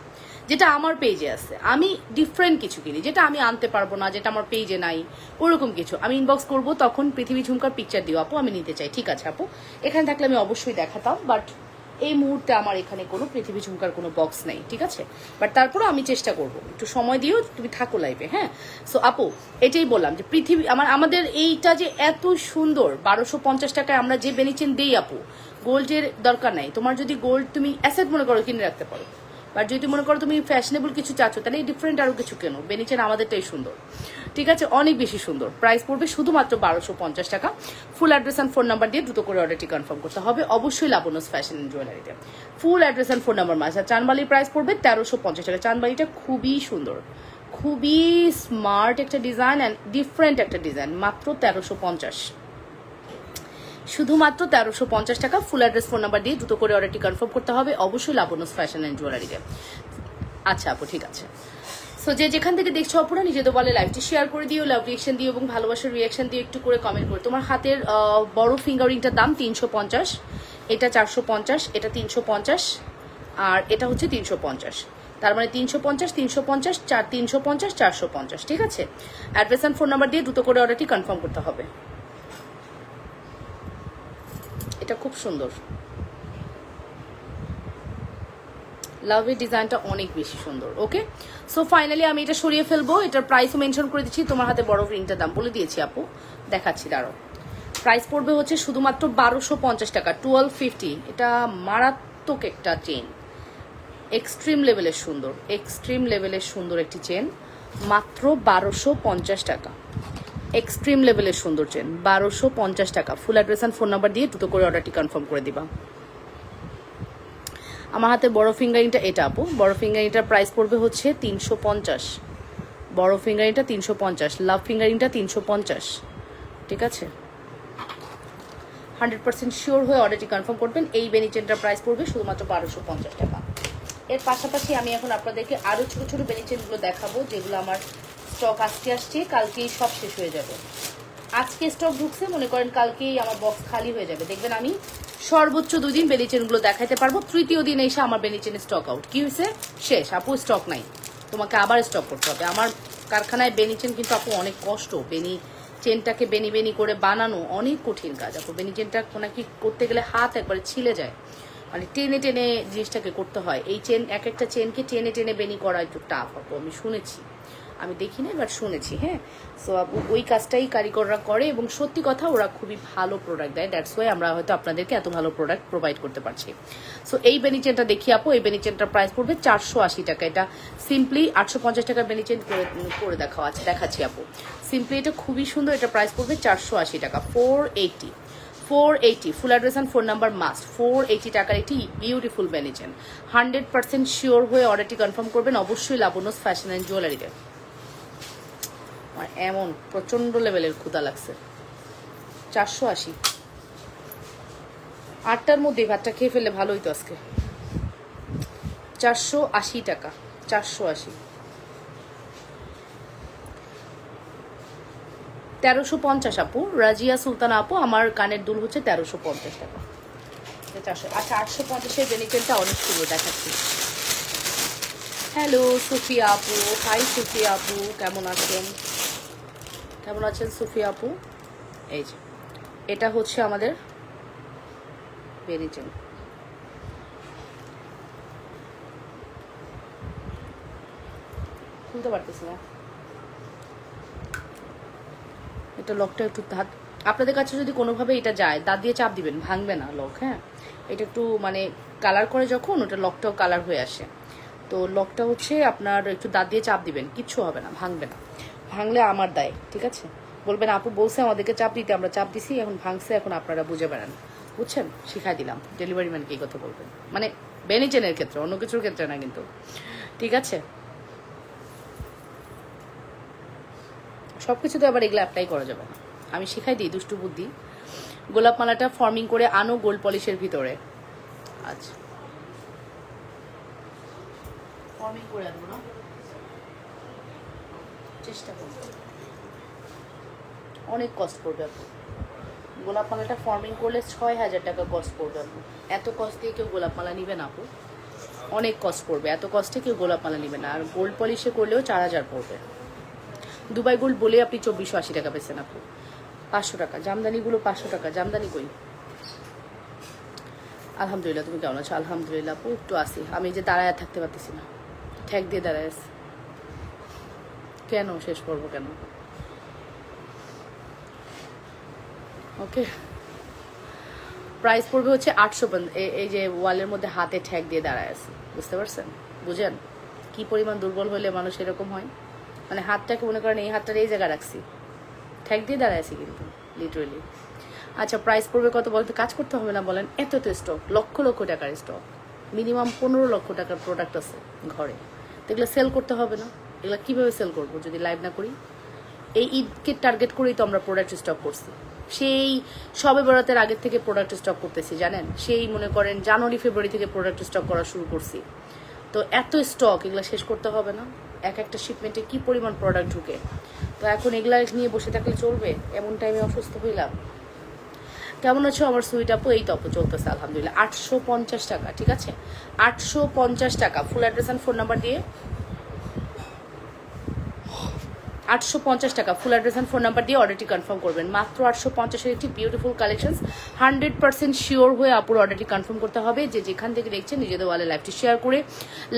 যেটা আমার পেজে আছে আমি ডিফারেন্ট কিছু কিনি, যেটা আমি আনতে পারবো না, যেটা আমার পেজে নাই, ওরকম কিছু আমি ইনবক্স করবো, তখন পৃথিবী ঝুমকার পিকচার দিও আপু, আমি নিতে চাই। ঠিক আছে আপু, এখানে থাকলে আমি অবশ্যই দেখাতাম, বাট এই মুহূর্তে আমার এখানে কোনো পৃথিবী ঝুমকার কোনো বক্স নেই, ঠিক আছে? বাট তারপরে আমি চেষ্টা করব, একটু সময় দিও, তুমি থাকো লাইভে। হ্যাঁ, সো আপু এটাই বললাম যে পৃথিবী আমাদের এইটা যে এত সুন্দর, 1250 টাকায় আমরা যে বেনিচেন দেই আপু, গোল্ডের দরকার নাই। তোমার যদি গোল্ড তুমি অ্যাসেট মনে করো, কিনে রাখতে পারো, বাট যদি মনে করো তুমি ফ্যাশনেবল কিছু চাচ্ছ তাহলে এই ডিফারেন্ট আরো কিছু কেনো, বেনি চেন আমাদেরটাই সুন্দর, ঠিক আছে, অনেক বেশি সুন্দর। প্রাইস পড়বে শুধুমাত্র 1250 টাকা। Full address and phone number দিয়ে দ্রুত করে অর্ডারটি কনফার্ম করতে হবে অবশ্যই লাবণ্যস ফ্যাশন অ্যান্ড জুয়েলারিতে। Full address and phone number must. আর চানবালির প্রাইস পড়বে 1350 টাকা। চানবালিটা খুবই সুন্দর, খুবই স্মার্ট একটা ডিজাইন অ্যান্ড ডিফারেন্ট একটা ডিজাইন, মাত্র 1350, শুধুমাত্র 1350 টাকা। ফুল অ্যাড্রেস ফোন নাম্বার দিয়ে দ্রুত করে অর্ডারটি কনফার্ম করতে হবে অবশ্যই লাবণ্যস ফ্যাশন অ্যান্ড জুয়েলারিতে। আচ্ছা আপু ঠিক আছে। সো যে যেখান থেকে দেখছো আপুরা নিজেদের বলে লাইভটি শেয়ার করে দিও, লাভ রিয়েকশন দিও এবং ভালোবাসার রিয়েকশন দিয়ে একটু করে কমেন্ট করে। তোমার হাতের বড় ফিঙ্গারিংটার দাম 350, এটা 450, এটা 350 আর এটা হচ্ছে 350, তার মানে 350 350 350 450, ঠিক আছে। অ্যাড্রেস অ্যান্ড ফোন নাম্বার দিয়ে দ্রুত করে অর্ডারটি কনফার্ম করতে হবে। এটা খুব সুন্দর, লাভের ডিজাইনটা অনেক বেশি সুন্দর। ওকে, সো ফাইনালি আমি এটা সরিয়ে ফেলবো। এটার প্রাইসও মেনশন করে দিচ্ছি। তোমার হাতে বড় রিংটার দাম বলে দিয়েছি আপু, দেখাচ্ছি দাঁড়াও। প্রাইস পড়বে হচ্ছে শুধুমাত্র 1250 টাকা, 1250। এটা মারাত্মক একটা চেন, এক্সট্রিম লেভেলের সুন্দর, এক্সট্রিম লেভেলের সুন্দর একটি চেন, মাত্র 1250 টাকা। এক্সট্রিম লেভেলের সুন্দর চেন, 1250 টাকা। Full address and phone number দিয়ে দ্রুত করে অর্ডারটি কনফার্ম করে দিবা। আমার হাতে বড় ফিঙ্গারিংটা এটা আপু, বড় ফিঙ্গারিংটার প্রাইস পড়বে হচ্ছে 350, বড় ফিঙ্গারিংটা 350, লাভ ফিঙ্গারিংটা 350, ঠিক আছে। 100% শিওর হয়ে অর্ডারটি কনফার্ম করবেন। এই বেনি চেনটার প্রাইস পড়বে শুধুমাত্র 1250 টাকা। এর পাশাপাশি আমি এখন আপনাদেরকে আরও ছোটো ছোটো বেনি চেনগুলো দেখাবো, যেগুলো আমার স্টক আজকে আসছে, কালকেই সব শেষ হয়ে যাবে। আজকে স্টক ঢুকছে, মনে করেন কালকেই আমার বক্স খালি হয়ে যাবে। দেখবেন আমি সর্বোচ্চ 2 দিন বেনি চেনগুলো দেখাইতে পারবো, তৃতীয় দিন এসে আমার বেনি চেনের স্টক আউট। কি হয়েছে? শেষ আপু, স্টক নাই, তোমাকে আবার স্টক করতে হবে। আমার কারখানায় বেনি চেন কিন্তু আপু অনেক কষ্ট, বেনি চেনটাকে বেনি বেনি করে বানানো অনেক কঠিন কাজ আপু। বেনি চেনটা নাকি করতে গেলে হাত একবারে ছিলে যায়, মানে টেনে টেনে জিনিসটাকে করতে হয়। এই চেন, এক একটা চেনকে টেনে টেনে বেনি করা একটু টাফ আপু, আমি শুনেছি, আমি দেখি না বাট শুনেছি। হ্যাঁ, সো আপু ওই কাজটাই কারিগররা করে এবং সত্যি কথা ওরা খুবই ভালো প্রোডাক্ট দেয়, দ্যাটস ওয়াই আমরা হয়তো আপনাদেরকে এত ভালো প্রোডাক্ট প্রোভাইড করতে পারছি। সো এই বেনি চেনটা দেখি আপু, এই বেনি চেনটার প্রাইস পড়বে 480 টাকা। এটা সিম্পলি 850 টাকার বেনি চেন করে দেখাচ্ছি আপু। সিম্পলি এটা খুবই সুন্দর, এটা প্রাইস পড়বে 480 টাকা, 480। ফুল address and phone number must. 480 টাকার একটি বিউটিফুল বেনি চেন। 100% শিওর হয়ে অর্ডারটি কনফার্ম করবেন অবশ্যই লাবণ্যস ফ্যাশন অ্যান্ড জুয়েলারিতে। এমন প্রচন্ড লেভেলের ক্ষুধা লাগছে। 480, 8টার মধ্যে ভাতটা খেয়ে ফেললে ভালো হইতো আজকে। 480 টাকা, 480। 1350 আপু, রাজিয়া সুলতানা আপু, আমার কানের দুল হচ্ছে 1350 টাকা। 400, আচ্ছা 850-এর বেনিচেনটা অনেক সুন্দর দেখাচ্ছি। হ্যালো সুফিয়া আপু, হাই সুফিয়া আপু, কেমন আছেন? কেমন আছেন সুফিয়া আপু? এই যে এটা হচ্ছে আমাদের বেনিচেন। খুলতে পারতেছি না, এটা লকটা একটু হাত, আপনাদের কাছে যদি কোনোভাবে এটা যায় দাঁত দিয়ে চাপ দিবেন, ভাঙবে না লক। হ্যাঁ, এটা একটু মানে কালার করে যখন ওটা লকটাও কালার হয়ে আসে, তো লকটা হচ্ছে আপনার একটু দাঁত দিয়ে চাপ দিবেন, কিচ্ছু হবে না, ভাঙবে না। ভাঙলে আমার দায়, ঠিক আছে? বলবেন আপু বলছে আমাদেরকে চাপ দিতে, আমরা চাপ দিছি, এখন ভাঙছে, এখন আপনারা বুঝে বেড়ান, বুঝছেন? শিখাই দিলাম, ডেলিভারি ম্যানকে এই কথা বলবেন, মানে বেনিচেনের ক্ষেত্রে, অন্য কিছুর ক্ষেত্রে না কিন্তু, ঠিক আছে? সব কিছু তো আবার এগুলো অ্যাপ্লাই করা যাবে না, আমি শিখাই দিই দুষ্টু বুদ্ধি। গোলাপ মালাটা ফর্মিং করে আনো গোল্ড পলিশের ভিতরে। আচ্ছা, ফর্মিং করে আনবো না, চেষ্টা করবো, অনেক কস্ট পড়বে আপু। গোলাপ মালাটা ফর্মিং করলে 6000 টাকা কস্ট পড়বে আপু। এত কস্ট দিয়ে কেউ গোলাপ মালা নিবে না আপু, অনেক কস্ট পড়বে, এত কস্টে কেউ গোলাপ মালা নিবে না। আর গোল্ড পলিশে করলেও 4000 পড়বে। দুবাই গোল্ড বলে আপনি 2480 টাকা পেয়েছেন আপু। 500 টাকা জামদানিগুলো, 500 টাকা জামদানি কই? আলহামদুলিল্লাহ, তুমি কেমন আছো? আলহামদুলিল্লাহ আপু, একটু আসি, আমি যে দাঁড়ায় থাকতে পারতেছি না, ঠেক দিয়ে দাঁড়ায় আছি। কেন শেষ করবো কেন? ওকে, প্রাইস পড়বে হচ্ছে 800। এই যে ওয়ালের মধ্যে হাতে ঠেক দিয়ে দাঁড়ায় আছে, বুঝতে পারছেন? বুঝেন কি পরিমাণ দুর্বল হলে মানুষ এরকম হয়। মানে হাতটাকে মনে করেন এই হাতটার এই জায়গায় রাখছি, ঠ্যাক দিয়ে দাঁড়ায় আছি কিন্তু লিটারেলি। আচ্ছা প্রাইস পড়বে কত বলতে, কাজ করতে হবে না বলেন, এত তো স্টক, লক্ষ লক্ষ টাকার স্টক, মিনিমাম 15 লক্ষ টাকার প্রোডাক্ট আছে ঘরে, তো এগুলো সেল করতে হবে না। এগুলো কীভাবে সেল করবো যদি লাইভ না করি? এই ঈদকে টার্গেট করেই তো আমরা প্রোডাক্ট স্টক করছি, সেই সবে বরাতের আগের থেকে প্রোডাক্ট স্টক করতেছি জানেন, সেই মনে করেন জানুয়ারি ফেব্রুয়ারি থেকে প্রোডাক্ট স্টক করা শুরু করছি। তো এত স্টক, এগুলো শেষ করতে হবে না? এক একটা শিপমেন্টে কি পরিমাণ প্রোডাক্ট ঢুকে, তো এখন এগুলা নিয়ে বসে থাকলে চলবে? এমন টাইমে অসুস্থ হইলাম। কেমন আছো আমার সুইট আপু? এই তো আপু চলতেছে আলহামদুলিল্লাহ। 850 টাকা, ঠিক আছে 850 টাকা। Full address and phone number দিয়ে 850 টাকা full address and phone number দিয়ে অর্ডারটি কনফার্ম করবেন। মাত্র 850-এর একটি বিউটিফুল কালেকশন। 100% শিওর হয়ে আপুর অর্ডারটি কনফার্ম করতে হবে। যে যেখান থেকে দেখছেন নিজেদের ওয়ালে লাইভটি শেয়ার করে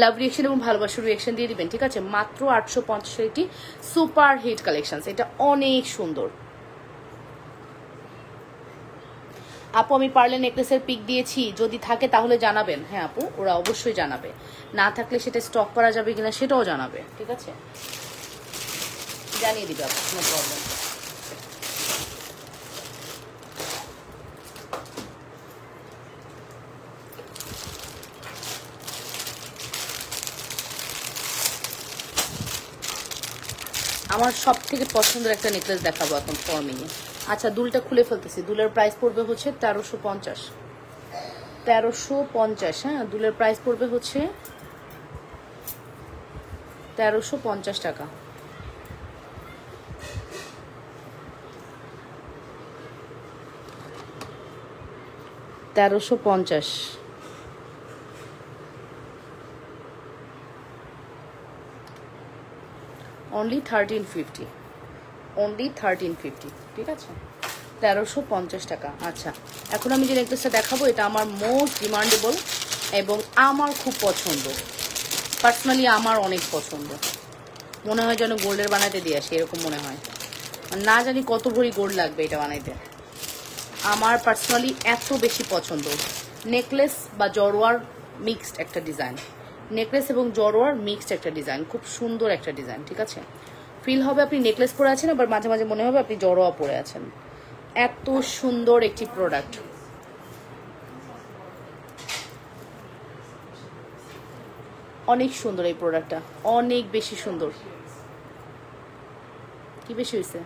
লাভ রিয়েকশন এবং ভালোবাসার রিয়েকশন দিয়ে দিবেন, ঠিক আছে। মাত্র 850-এর একটি সুপার হিট কালেকশন, এটা অনেক সুন্দর। আপু আমি পার্লে নেকলেসের পিক দিয়েছি, যদি থাকে তাহলে জানাবেন। হ্যাঁ আপু, ওরা অবশ্যই জানাবে, না থাকলে সেটা স্টক করা যাবে কিনা সেটাও জানাবে, ঠিক আছে, জানিয়ে দিবে আপু, কোনো প্রবলেম। আমার সব থেকে পছন্দের একটা নেকলেস দেখাবো এখন ফর্মিংয়ে। আচ্ছা দুলটা খুলে ফেলতেছি। দুলের প্রাইস পড়বে হচ্ছে 1350। 1350, হ্যাঁ দুলের প্রাইস পড়বে হচ্ছে 1350 টাকা। $1350। অনলি 1350, অনলি 1350, ঠিক আছে 1350 টাকা। আচ্ছা এখন আমি যে নেকলেসটা দেখাবো এটা আমার মোস্ট ডিমান্ডেবল এবং আমার খুব পছন্দ, পার্সোনালি আমার অনেক পছন্দ। মনে হয় যেন গোল্ডের বানাইতে দিয়ে আসি এরকম মনে হয়, না জানি কত ভরি গোল্ড লাগবে এটা বানাইতে। আমার পার্সোনালি এত বেশি পছন্দ। নেকলেস বা জড়োয়ার মিক্সড একটা ডিজাইন, নেকলেস এবং জড়োয়ার মিক্সড একটা ডিজাইন, খুব সুন্দর একটা ডিজাইন, ঠিক আছে। ফিল হবে আপনি নেকলেস পরে আছেন, আবার মাঝে মাঝে মনে হবে আপনি জড়োয়া পরে আছেন। এত সুন্দর একটি প্রোডাক্ট, অনেক সুন্দর এই প্রোডাক্টটা, অনেক বেশি সুন্দর। কি বেশি হয়েছে?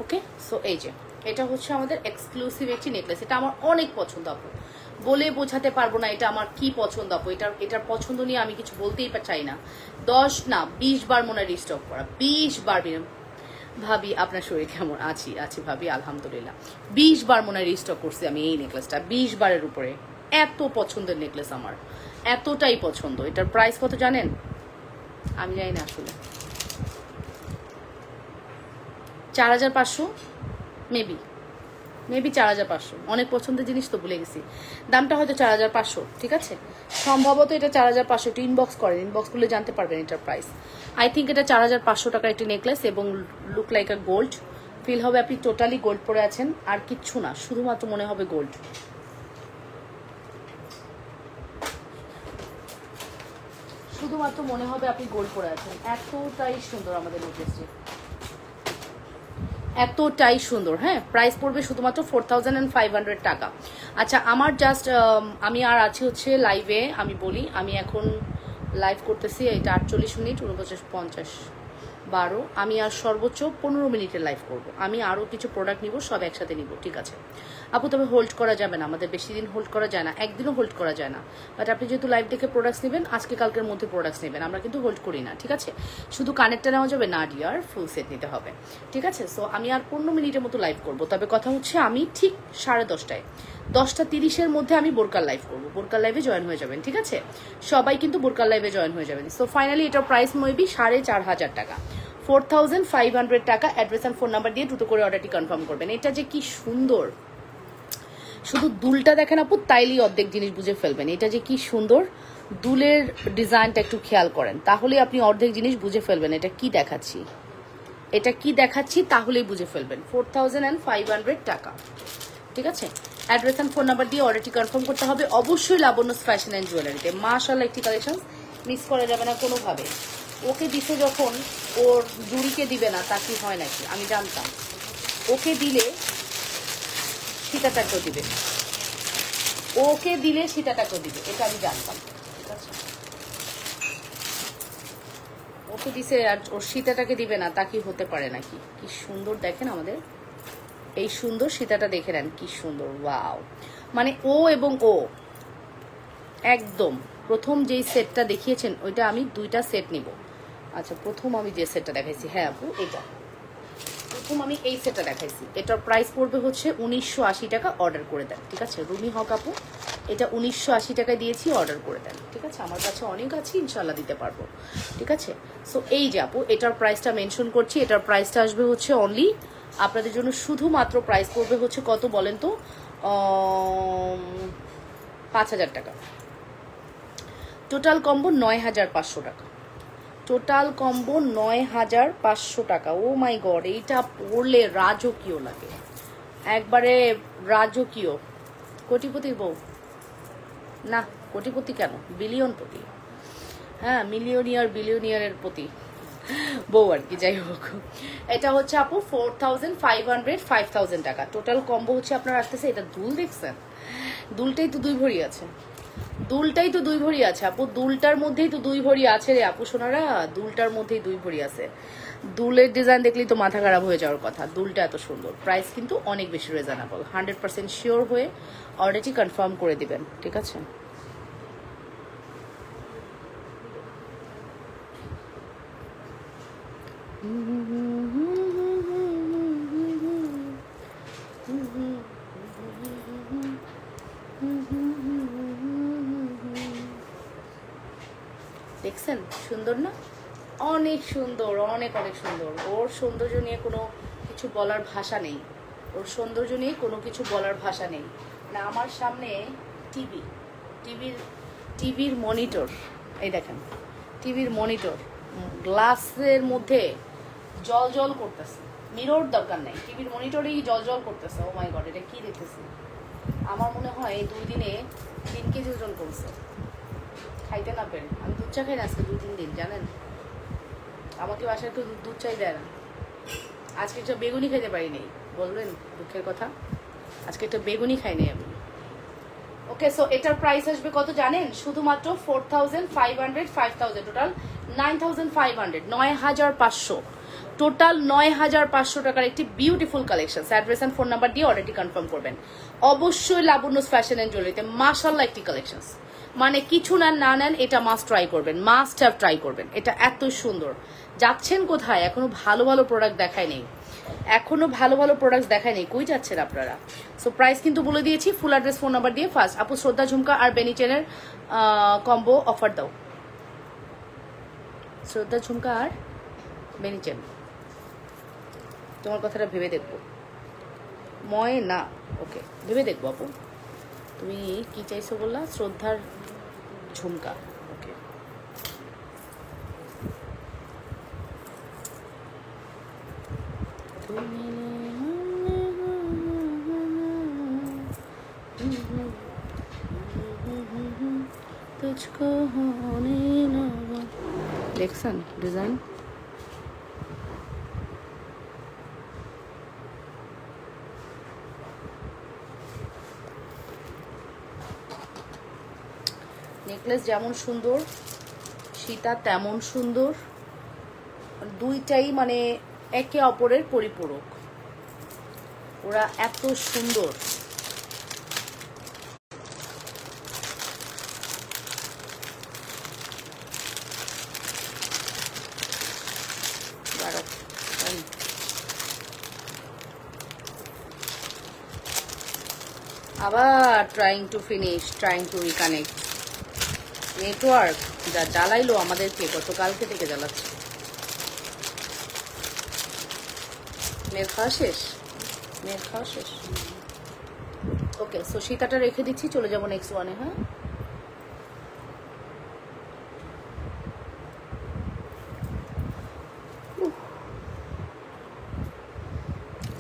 ওকে সো এই যে এটা হচ্ছে আমাদের এক্সক্লুসিভ একটি নেকলেস, এটা আমার অনেক পছন্দ আপু, বলে বোঝাতে পারবো না এটা আমার কি পছন্দ আপু। এটার পছন্দ নিয়ে আমি কিছু বলতেই চাই না। 10 না 20 বার মনে হয় রিস্টক করা, 20 বার। ভাবি আপনার শরীর কেমন? আছি ভাবি আলহামদুলিল্লাহ। 20 বার মনে হয় রিস্টক করছি আমি এই নেকলেসটা, 20 বারের উপরে। এত পছন্দের নেকলেস আমার, এতটাই পছন্দ। এটার প্রাইস কত জানেন? আমি জানি না আসলে, 4500 মেবি 4500। অনেক পছন্দের জিনিস তো ভুলে গেছি, দামটা হয়তো 4500, ঠিক আছে সম্ভবত এটা 4500। একটু ইনবক্স করেন, ইনবক্স করলে জানতে পারবেন এটার প্রাইস। আই থিঙ্ক এটা 4500 টাকার একটি নেকলেস এবং look like a gold. Feel হবে আপনি টোটালি গোল্ড পরে আছেন, আর কিচ্ছু না, শুধুমাত্র মনে হবে গোল্ড। শুধুমাত্র মনে হবে আপনি গোল্ড পরে আছেন। এতটাই সুন্দর আমাদের নেকলেসটি, এতটাই সুন্দর। হ্যাঁ প্রাইস পড়বে শুধুমাত্র 4500 টাকা। আচ্ছা আমার জাস্ট আমি আর আছি হচ্ছে লাইভে, আমি বলি আমি এখন লাইভ করতেছি, এটা 48 মিনিট 49 50 12। আমি আর সর্বোচ্চ 15 মিনিটের লাইভ করব। আমি আরও কিছু প্রোডাক্ট নিব, সব একসাথে নিব, ঠিক আছে আপু। তবে হোল্ড করা যাবে না, আমাদের বেশি দিন হোল্ড করা যায় না, একদিনও হোল্ড করা যায় না। বাট আপনি যেহেতু লাইভ দেখে প্রোডাক্টস নেবেন, আজকে কালকের মধ্যে প্রোডাক্টস নেবেন, আমরা কিন্তু হোল্ড করি না, ঠিক আছে। শুধু কানেক্টটা নেওয়া যাবে না, ডিয়ার ফুল সেট নিতে হবে, ঠিক আছে। সো আমি আর 15 মিনিটের মতো লাইভ করব। তবে কথা হচ্ছে আমি ঠিক 10:30টায় 10:30-এর মধ্যে আমি বোরকার লাইভ করবো, বোরকার লাইভে জয়েন হয়ে যাবেন, ঠিক আছে। সবাই কিন্তু বোরকার লাইভে জয়েন হয়ে যাবেন। সো ফাইনালি এটার প্রাইস মেবি 4500 টাকা, 4500 টাকা। অ্যাড্রেস অ্যান্ড ফোন নাম্বার দিয়ে দ্রুত করে অর্ডারটি কনফার্ম করবেন। এটা যে কি সুন্দর, শুধু দুলটা দেখেন আপু, তাইলেই অর্ধেক জিনিস বুঝে ফেলবেন। এটা যে কি সুন্দর, দুলের ডিজাইনটা একটু খেয়াল করেন, তাহলে আপনি অর্ধেক জিনিস বুঝে ফেলবেন এটা কি দেখাচ্ছি। এটা কি দেখাচ্ছি তাহলেই বুঝে ফেলবেন। 4500 টাকা, ঠিক আছে। অ্যাড্রেস এন্ড ফোন নাম্বার দিয়ে অর্ডারটি কনফার্ম করতে হবে অবশ্যই লাবণ্য ফ্যাশন অ্যান্ড জুয়েলারিতে। মাশাআল্লাহ একটি কালেকশন মিস করা যাবে না কোনোভাবে। ওকে দিছে যখন ওর জুড়িকে দিবে না তা কি হয় নাকি, আমি জানতাম। ওকে দিলে সীতাটাকেও দিবে, ওকে দিলে সীতাটাকেও দিবে, এটা আমি জানতাম, ঠিক আছে। ওকে দিছে আর ওর সীতাটাকে দিবে না তা কি হতে পারে নাকি। কি সুন্দর দেখেন আমাদের এই সুন্দর সীতাটা, দেখে নেন কি সুন্দর, ওয়াও। মানে ও এবং ও একদম প্রথম যেই সেটটা দেখিয়েছেন ওইটা আমি 2টা সেট নিব। আচ্ছা প্রথম আমি যে সেটটা দেখাইছি, হ্যাঁ আপু এটা প্রথম আমি এই সেটটা দেখাইছি, এটার প্রাইস পড়বে হচ্ছে 1980 টাকা। অর্ডার করে দেন, ঠিক আছে। রুমি হক আপু এটা 1980 টাকায় দিয়েছি, অর্ডার করে দেন, ঠিক আছে। আমার কাছে অনেক আছে, ইনশাল্লাহ দিতে পারবো, ঠিক আছে। সো এই যে আপু এটার প্রাইসটা মেনশন করছি, এটার প্রাইসটা আসবে হচ্ছে অনলি আপনাদের জন্য, শুধুমাত্র প্রাইস পড়বে হচ্ছে কত বলেন তো, 5000 টাকা। টোটাল কম্বো 9500 টাকা, টোটাল কম্বো 9500 টাকা। ও মাই গড, এইটা পড়লে রাজকীয় লাগে, একবারে রাজকীয়। কোটিপতির বউ না, কোটিপতি কেন, বিলিয়নপতি, হ্যাঁ মিলিয়নিয়ার বিলিয়নিয়ারের প্রতি বউ আর কি, যাই হোক। এটা হচ্ছে আপু 4500 5000 টাকা। টোটাল কম্বো হচ্ছে আপনার আসতেছে, এটা দুল দেখছেন, দুলটাই তো 2 ভরি আছে, দুলটাই তো 2 ভরি আছে আপু, দুলটার মধ্যেই তো 2 ভরি আছে রে আপু সোনারা, দুলটার মধ্যেই 2 ভরি আছে। দুলের ডিজাইন দেখলেই তো মাথা খারাপ হয়ে যাওয়ার কথা। দুলটা এত সুন্দর, প্রাইস কিন্তু অনেক বেশি রিজনেবল। 100% শিওর হয়ে অর্ডারটি কনফার্ম করে দিবেন, ঠিক আছে। দেখছেন সুন্দর না, অনেক সুন্দর, অনেক অনেক সুন্দর। ওর সৌন্দর্য নিয়ে কোনো কিছু বলার ভাষা নেই, ওর সৌন্দর্য নিয়ে কোনো কিছু বলার ভাষা নেই। না আমার সামনে টিভির মনিটর, এই দেখেন টিভির মনিটর, গ্লাসের মধ্যে জল জল করতেছে, মিরর দরকার নেই, টিভির মনিটরেই জল জল করতেছে। ও মাই গড, এটা কি দেখতেছি। আমার মনে হয় এই 2 দিনে 3 কেজি ওজন কমছে, খাইতে না পেরে। আমি দুধ চা খাই না আজকে 2-3 দিন, জানেন। আমাকে বাসায় একটু দুধ চাই দেয় না। আজকে একটা বেগুনি খাইতে পারি নেই, বলবেন দুঃখের কথা, আজকে একটা বেগুনি খাই নাই আমি। ওকে, সো এটার প্রাইস আসবে কত জানেন, শুধুমাত্র 4500 5000, টোটাল 9500, 9500, টোটাল 9500 টাকার একটি beautiful collection. Address and phone number দিয়ে অর্ডারটি কনফার্ম করবেন অবশ্যই লাবণ্য ফ্যাশন এন্ড জুয়েলারিতে। মাশাআল্লাহ একটি কালেকশন, মানে কিছু না নেন এটা মাস্ট ট্রাই করবেন, মাস্ট হ্যাভ ট্রাই করবেন, এটা এত সুন্দর। যাচ্ছেন কোথায়, এখনো ভালো ভালো প্রোডাক্ট দেখায় নেই, এখনো ভালো ভালো প্রোডাক্ট দেখায় নেই, কই যাচ্ছেন আপনারা। সো প্রাইস কিন্তু বলে দিয়েছি, ফুল অ্যাড্রেস ফোন নাম্বার দিয়ে। ফার্স্ট আপু শ্রদ্ধা ঝুমকা আর বেনি চেনের কম্বো অফার দাও, শ্রদ্ধা ঝুমকা আর বেনি চেন। তোমার কথাটা ভেবে দেখবো, না ওকে ভেবে দেখবো আপু, তুমি কি চাইছো বললা, শ্রদ্ধার ঝুমকা, ওকে। দেখছেন ডিজাইন, নেকলেস যেমন সুন্দর, সীতা তেমন সুন্দর, দুইটাই মানে একে অপরের পরিপূরক, ওরা এত সুন্দর। আবার trying to finish, trying to reconnect. Network যা জ্বালাইলো আমাদেরকে, গতকালকে থেকে জ্বালাচ্ছে। মেয়ের খাওয়া শেষ, মেয়ের খাওয়া শেষ। ওকে, সো সীতাটা রেখে দিচ্ছি, চলে যাবো নেক্সট ওয়ানে। হ্যাঁ,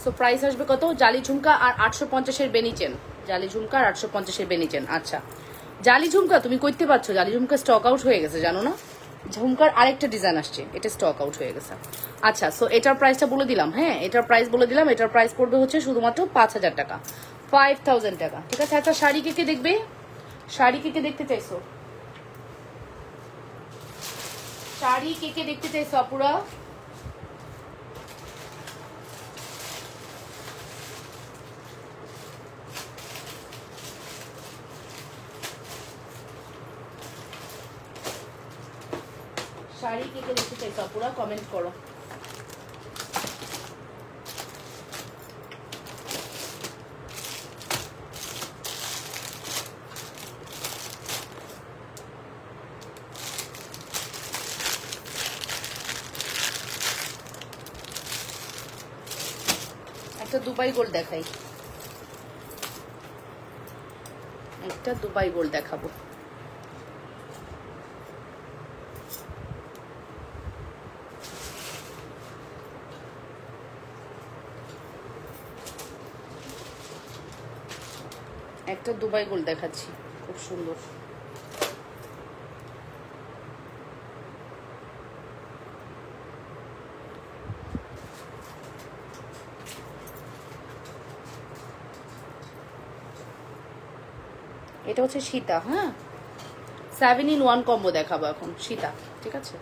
সো প্রাইস আসবে কত? জালি ঝুমকা আর 850-এর বেনি চেন, জালি ঝুমকা আর 850-এর বেনি চেন। আচ্ছা জালি ঝুমকা তুমি করতে পারছো, জালি ঝুমকা স্টক আউট হয়ে গেছে জানো না? ঝুমকার আরেকটা ডিজাইন আসছে, এটা স্টক আউট হয়ে গেছে। আচ্ছা সো এটার প্রাইসটা বলে দিলাম, হ্যাঁ এটার প্রাইস বলে দিলাম। এটার প্রাইস পড়বে হচ্ছে শুধুমাত্র 5000 টাকা, 5000 টাকা, ঠিক আছে? আচ্ছা শাড়ি কে কে দেখবে? শাড়ি কে কে দেখতে চাইছো? শাড়ি কে কে দেখতে চাইছো আপুরা? শাড়ি কে কে দেখতে চাইছো আপুরা? কমেন্ট করো। একটা দুবাই গোল্ড দেখাই, একটা দুবাই গোল্ড দেখাবো। একটা দুবাই গোল্ড দেখাচ্ছি, খুব সুন্দর। এটা হচ্ছে সীতা, হ্যাঁ 7-in-1 কম্বো দেখাবো এখন, সীতা, ঠিক আছে?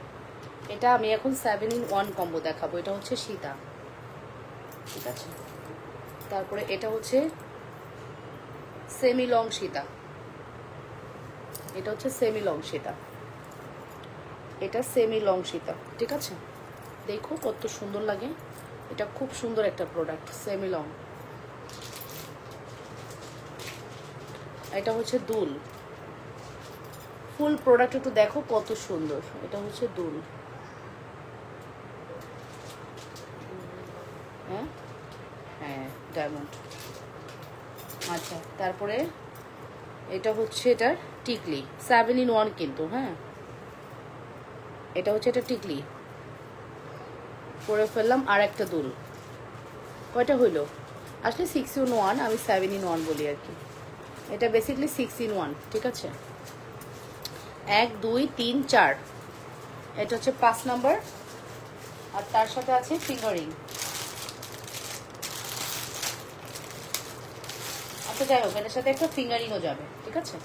এটা আমি এখন 7-in-1 কম্বো দেখাবো, এটা হচ্ছে সীতা, ঠিক আছে? তারপরে এটা হচ্ছে সেমি লং সীতা, এটা হচ্ছে সেমি লং সীতা, এটা সেমি লং সীতা, ঠিক আছে? দেখো কত সুন্দর লাগে, এটা খুব সুন্দর একটা প্রোডাক্ট, সেমি লং। এটা হচ্ছে দুল, ফুল প্রোডাক্ট একটু দেখো কত সুন্দর, এটা হচ্ছে দুল, হ্যাঁ হ্যাঁ ডায়মন্ড। আচ্ছা তারপরে এটা হচ্ছে এটার টিকলি, 7-in-1 কিন্তু, হ্যাঁ এটা হচ্ছে এটা টিকলি পরে ফেললাম। আর একটা দুল, কয়টা হইলো? আসলে 6-in-1, আমি 7-in-1 বলি আর কি। এটা বেসিকলি 6-in-1, ঠিক আছে? 1 2 3 4, এটা হচ্ছে 5 নাম্বার, আর তার সাথে আছে ফিঙ্গারিং। আচ্ছা যাই হোক, এটার সাথে একটা ফিঙ্গারিংও যাবে, ঠিক আছে?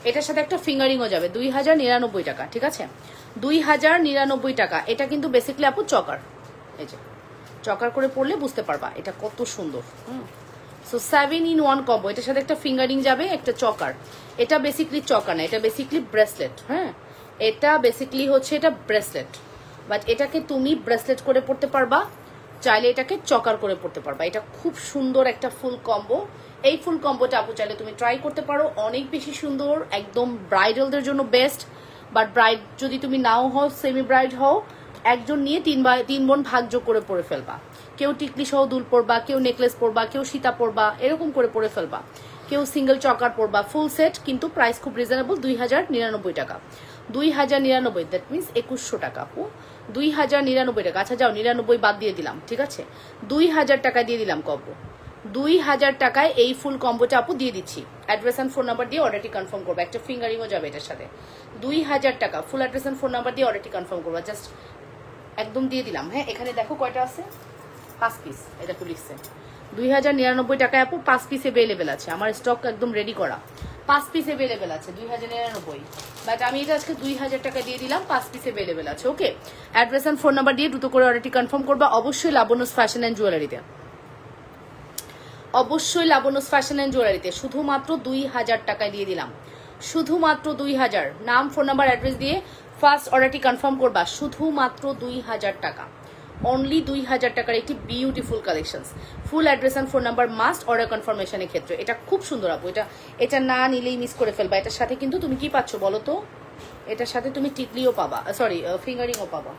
এটার সাথে একটা ফিঙ্গারিংও যাবে, 2099 টাকা, ঠিক আছে? 2099 টাকা। এটা কিন্তু বেসিকলি আপু চকার, এই যে চকার করে পড়লে বুঝতে পারবা এটা কত সুন্দর। সো 7-in-1 কম্বো, এটার সাথে একটা ফিঙ্গারিং যাবে, একটা চকার। এটা বেসিকলি চকার না, এটা বেসিকলি ব্রেসলেট, হ্যাঁ এটা বেসিকলি হচ্ছে এটা ব্রেসলেট, বাট এটাকে তুমি ব্রেসলেট করে পড়তে পারবা, চাইলে এটাকে চকার করে পড়তে পারবা। এটা খুব সুন্দর একটা ফুল কম্বো। এই ফুল কম্বোটা আপু চাইলে তুমি ট্রাই করতে পারো, অনেক বেশি সুন্দর, একদম ব্রাইডালদের জন্য বেস্ট। বাট ব্রাইড যদি তুমি নাও হও, সেমি ব্রাইড হও, একজন নিয়ে 3 বোন ভাগযোগ করে পরে ফেলবা। কেউ টিকলি সহ দুল পরবা, কেউ নেকলেস পরবা, কেউ সীতা পরবা, এরকম করে পরে ফেলবা। কেউ সিঙ্গেল চকার পরবা, ফুল সেট, কিন্তু প্রাইস খুব রিজনেবল, 2099 টাকা। 2099, দ্যাট মিনস 2100 টাকা আপু, 2099 টাকা। আচ্ছা যাও 99 বাদ দিয়ে দিলাম, ঠিক আছে? 2000 টাকা দিয়ে দিলাম কম্বো, 2000 টাকায় এই ফুল কম্বোটা আপু দিয়ে দিচ্ছি। অ্যাড্রেস অ্যান্ড ফোন নাম্বার দিয়ে অর্ডারটি কনফার্ম করবো, একটা ফিঙ্গারিংও যাবে এটার সাথে। 2000 টাকা, full address and phone number দিয়ে অর্ডারটি কনফার্ম করবো, জাস্ট একদম দিয়ে দিলাম। হ্যাঁ এখানে দেখো কয়টা আছে, 5 পিস, এটা তো লিখছে। 2099 টাকায় আপু 5 পিস অ্যাভেলেবেল আছে, আমার স্টক একদম রেডি করা, 5 পিস অ্যাভেলেবেল আছে 2099, বাট আমি এটা আজকে 2000 টাকা দিয়ে দিলাম, 5 পিস অ্যাভেলেবেল আছে। ওকে, অ্যাড্রেস অ্যান্ড ফোন নাম্বার দিয়ে দ্রুত করে অর্ডারটি কনফার্ম করবা, অবশ্যই লাবণ্যস ফ্যাশন অ্যান্ড জুয়েলারিতে, অবশ্যই লাবণ্যস ফ্যাশন অ্যান্ড জুয়েলারিতে। শুধুমাত্র 2000 টাকায় দিয়ে দিলাম, শুধুমাত্র 2000। নাম ফোন নাম্বার অ্যাড্রেস দিয়ে ফার্স্ট অর্ডারটি কনফার্ম করবা, শুধুমাত্র 2000 টাকা, অনলি 2000 টাকার একটি beautiful collection. Full address and phone number must order কনফার্মেশনের ক্ষেত্রে। এটা খুব সুন্দর আপু, এটা না নিলেই মিস করে ফেলবা। এটার সাথে কিন্তু তুমি কি পাচ্ছ বলো তো? এটার সাথে তুমি টিকলিও পাবা, সরি ফিঙ্গারিংও পাবা।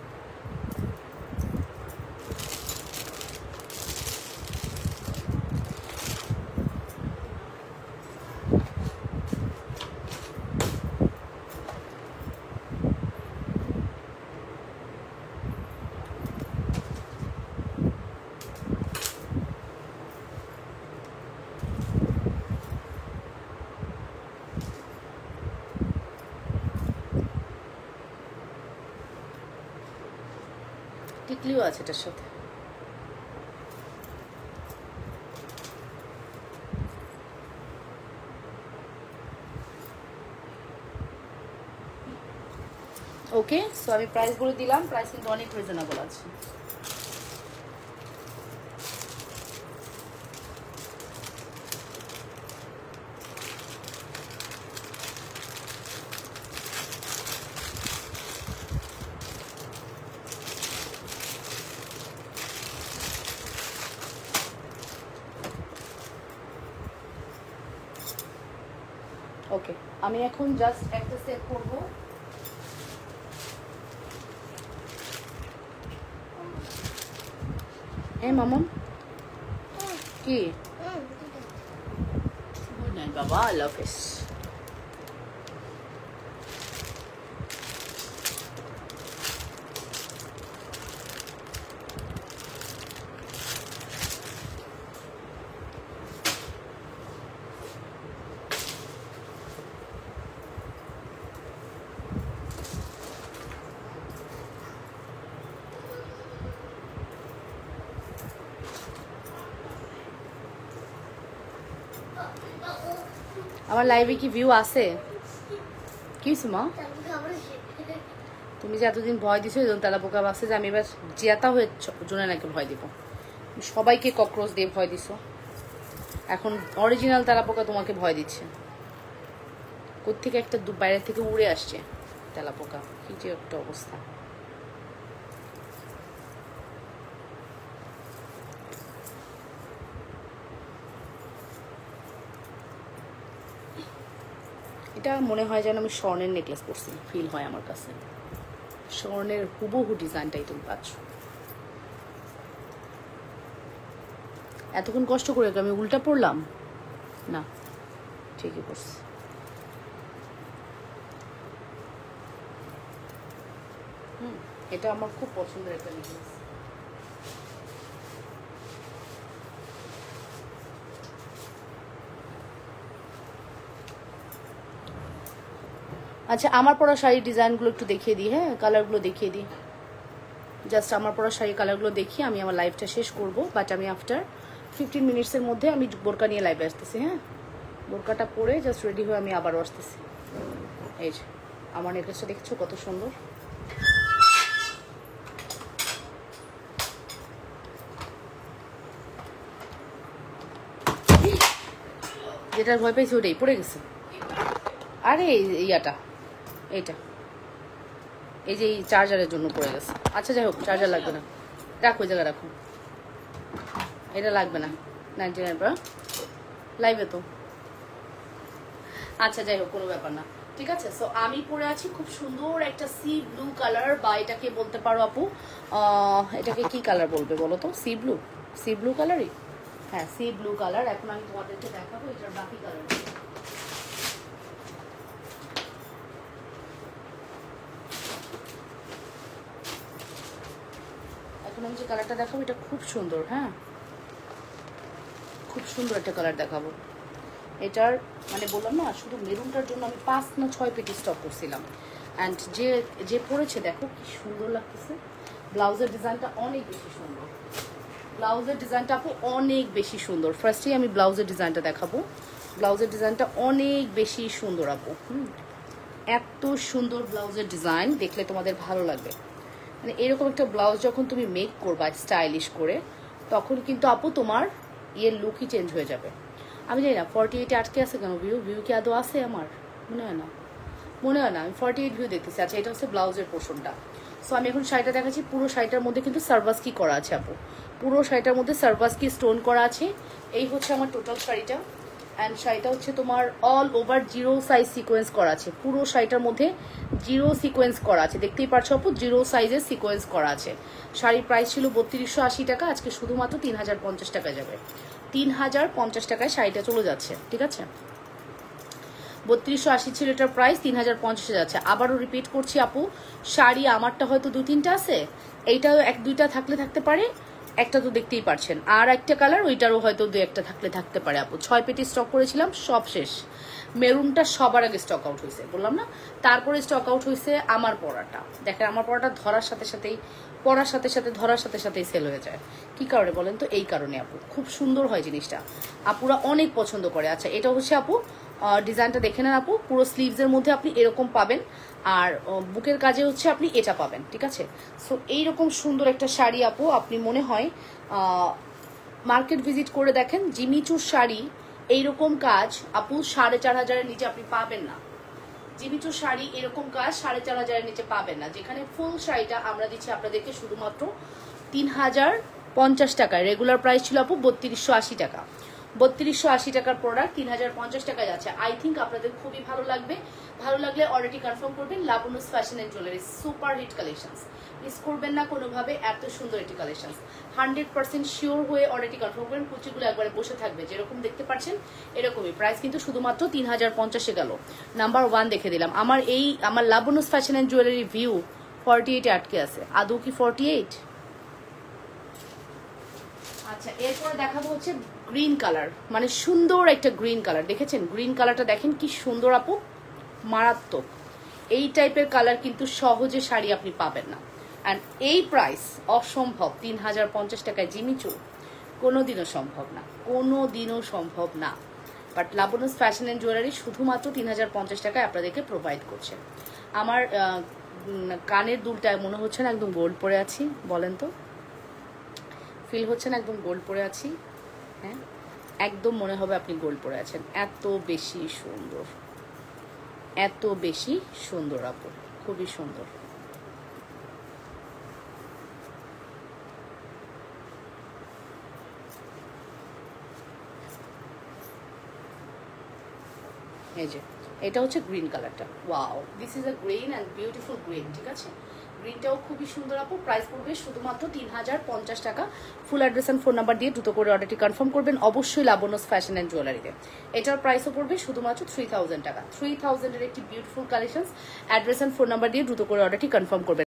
এগুলো আছে এটার সাথে। ওকে, সো আমি প্রাইস বলে দিলাম, প্রাইস কিন্তু অনেক রিজনেবল আছে। ওকে, আমি এখন জাস্ট একটা সেট করবো। হ্যাঁ মামন, কি? গুড নাইট বাবা, আল্লাহ হাফেজ। আমার লাইভে কি ভিউ আছে? কি মা, তুমি যে এতদিন ভয় দিছো তেলাপোকা ভাবছে যে আমি এবার জিয়াতা হয়ে জন্য নাকি ভয় দিব। সবাইকে ককরোচ দিয়ে ভয় দিছো, এখন অরিজিনাল তেলাপোকা তোমাকে ভয় দিচ্ছে। কোত্থেকে একটা বাইরে থেকে উড়ে আসছে তেলাপোকা, কি যে একটা অবস্থা। এটা মনে হয় যেন আমি স্বর্ণের নেকলেস পরছি, ফিল হয় আমার কাছে। স্বর্ণের হুবহু ডিজাইনটাই তুমি পাচ্ছ। এতক্ষণ কষ্ট করে আমি উল্টা পড়লাম না, ঠিকই পড়ছি। এটা আমার খুব পছন্দের একটা নেকলেস। আচ্ছা, আমার পরা শাড়ির ডিজাইনগুলো একটু দেখিয়ে দিই, হ্যাঁ কালারগুলো দেখিয়ে দিই। জাস্ট আমার পরা শাড়ির কালারগুলো দেখিয়ে আমি আমার লাইভটা শেষ করব। বাট আমি আফটার 15 মিনিটসের মধ্যে আমি বোরকা নিয়ে লাইভে আসতেছি। হ্যাঁ, বোরকাটা পরে জাস্ট রেডি হয়ে আমি আবারও আসতেছি। এই যে আমার নেকলেসটা দেখছো কত সুন্দর। যেটার ভয় পাইছি ওটাই পড়ে গেছে। আরে ইয়াটা, এইটা, এই যে এই চার্জারের জন্য পড়ে গেছে। আচ্ছা যাই হোক, চার্জার লাগবে না, রাখো ওই জায়গায় রাখো, এটা লাগবে না। 99 লাইভে তো। আচ্ছা যাই হোক, কোনো ব্যাপার না, ঠিক আছে। সো আমি পরে আছি খুব সুন্দর একটা সি ব্লু কালার, বা এটাকে বলতে পারো আপু এটাকে কি কালার বলবে বলো তো? সি ব্লু, সি ব্লু কালারই, হ্যাঁ সি ব্লু কালার। এখন আমি তোমাদেরকে দেখাবো এটার বাকি কালার। এখন আমি যে কালারটা দেখাবো এটা খুব সুন্দর, হ্যাঁ খুব সুন্দর একটা কালার দেখাবো। এটার মানে বললাম না, শুধু মেরুনটার জন্য আমি 5 না 6 পেটি স্টক করছিলাম। অ্যান্ড যে যে পরেছে দেখো কি সুন্দর লাগতেছে। ব্লাউজের ডিজাইনটা অনেক বেশি সুন্দর, ব্লাউজের ডিজাইনটা আপু অনেক বেশি সুন্দর। ফার্স্টেই আমি ব্লাউজের ডিজাইনটা দেখাবো। ব্লাউজের ডিজাইনটা অনেক বেশি সুন্দর আপু। এত সুন্দর ব্লাউজের ডিজাইন দেখলে তোমাদের ভালো লাগবে। মানে এরকম একটা ব্লাউজ যখন তুমি মেক করবা স্টাইলিশ করে, তখন কিন্তু আপু তোমার লুকই চেঞ্জ হয়ে যাবে। আমি জানি না 48 আটকে আছে কেন, ভিউ কি আদৌ আছে আমার? মনে হয় না, মনে হয় না। আমি 48 ভিউ দেখতেছি। আচ্ছা, এটা হচ্ছে ব্লাউজের পোর্শনটা। সো আমি এখন শাড়িটা দেখাচ্ছি। পুরো শাড়িটার মধ্যে কিন্তু সার্ভাসকি করা আছে আপু, পুরো শাড়িটার মধ্যে সার্ভাসকি স্টোন করা আছে। এই হচ্ছে আমার টোটাল শাড়িটা। অ্যান্ড শাড়িটা হচ্ছে তোমার অল ওভার 0 সাইজ সিকোয়েন্স করা আছে। পুরো শাড়িটার মধ্যে 0 সিকোয়েন্স করা আছে, দেখতেই পারছো আপু 0 সাইজের সিকোয়েন্স করা আছে। শাড়ির প্রাইস ছিল 3280 টাকা, আজকে শুধুমাত্র 3050 টাকায় যাবে। 3050 টাকায় শাড়িটা চলে যাচ্ছে, ঠিক আছে। 3280 ছিল এটার প্রাইস, 3050 যাচ্ছে। আবারও রিপিট করছি আপু, শাড়ি আমারটা হয়তো 2-3টা আছে, এইটাও 1-2টা থাকলে থাকতে পারে, একটা তো দেখতেই পারছেন। আর একটা কালার ওইটারও হয়তো 2-1টা থাকলে থাকতে পারে আপু। 6 পেটি স্টক করেছিলাম, সব শেষ। মেরুনটা সবার আগে স্টক আউট হয়েছে, বললাম না। তারপরে স্টক আউট হয়েছে আমার পরাটা। দেখেন আমার পরাটা ধরার সাথে সাথেই পরার সাথে সাথে ধরার সাথে সাথেই সেল হয়ে যায়। কি কারণে বলেন তো? এই কারণে আপু, খুব সুন্দর হয় জিনিসটা, আপুরা অনেক পছন্দ করে। আচ্ছা, এটা হচ্ছে আপু ডিজাইনটা দেখে নেন আপু, পুরো স্লিভসের মধ্যে আপনি এরকম পাবেন, আর বুকের কাজে হচ্ছে আপনি এটা পাবেন, ঠিক আছে? সো এইরকম সুন্দর একটা শাড়ি আপু, আপনি মনে হয় মার্কেট ভিজিট করে দেখেন, জিমিচুর শাড়ি এইরকম কাজ আপু 4,500-এর নিচে আপনি পাবেন না। জিমিচুর শাড়ি এরকম কাজ 4,500-এর নিচে পাবেন না, যেখানে ফুল শাড়িটা আমরা দিচ্ছি আপনাদেরকে শুধুমাত্র 3,050 টাকায়। রেগুলার প্রাইস ছিল আপু 3280 টাকা। 3280 টাকার প্রোডাক্ট 3,050 টাকায় যাচ্ছে। আই থিঙ্ক আপনাদের খুবই ভালো লাগবে। ভালো লাগলে অলরেডি কনফার্ম করবেন। Labanya's fashion and jewellery, super hit collections, miss করবেন না কোনোভাবে। এত সুন্দর একটি কালেকশনস, 100% শিওর হয়ে অলরেডি কনফার্ম করবেন। কুচিগুলো একবারে বসে থাকবে, যেরকম দেখতে পাচ্ছেন এরকমই। প্রাইস কিন্তু শুধুমাত্র 3,050-এ গেল। নাম্বার 1 দেখে দিলাম। আমার Labanya's fashion and jewellery view 48-এ আটকে আছে। আদৌ কি 48? আচ্ছা, এরপরে দেখাবো হচ্ছে গ্রিন কালার, মানে সুন্দর একটা গ্রিন কালার। দেখেছেন গ্রিন কালারটা? দেখেন কি সুন্দর আপু, মারাত্মক। এই টাইপের কালার কিন্তু সহজে শাড়ি আপনি পাবেন না। অ্যান্ড এই প্রাইস অসম্ভব, 3,050 টাকায় জিমিচু কোনোদিনও সম্ভব না, কোনোদিনও সম্ভব না। But Labanya's fashion and jewellery শুধুমাত্র 3,050 টাকায় আপনাদেরকে প্রোভাইড করছে। আমার কানের দুলটা মনে হচ্ছে না একদম গোল্ড পরে আছি? বলেন তো, ফিল হচ্ছে না একদম গোল্ড পরে আছি? হ্যাঁ, একদম মনে হবে আপনি গোল্ড পরে আছেন। এত বেশি সুন্দর, এত বেশি সুন্দর আপু, খুবই সুন্দর। এই যে এটা হচ্ছে গ্রিন কালারটা, wow, this is a green and beautiful green, ঠিক আছে? গ্রিনটাও খুবই সুন্দর আপু। প্রাইস পড়বে শুধুমাত্র 3,050 টাকা। Full address and phone number দিয়ে দ্রুত করে অর্ডারটি কনফার্ম করবেন অবশ্যই লাবণ্যস ফ্যাশন অ্যান্ড জুয়েলারিতে। এটার প্রাইসও পড়বে শুধুমাত্র 3,000 টাকা। 3,000-এর একটি beautiful collection. Address and phone number দিয়ে দ্রুত করে অর্ডারটি কনফার্ম করবেন।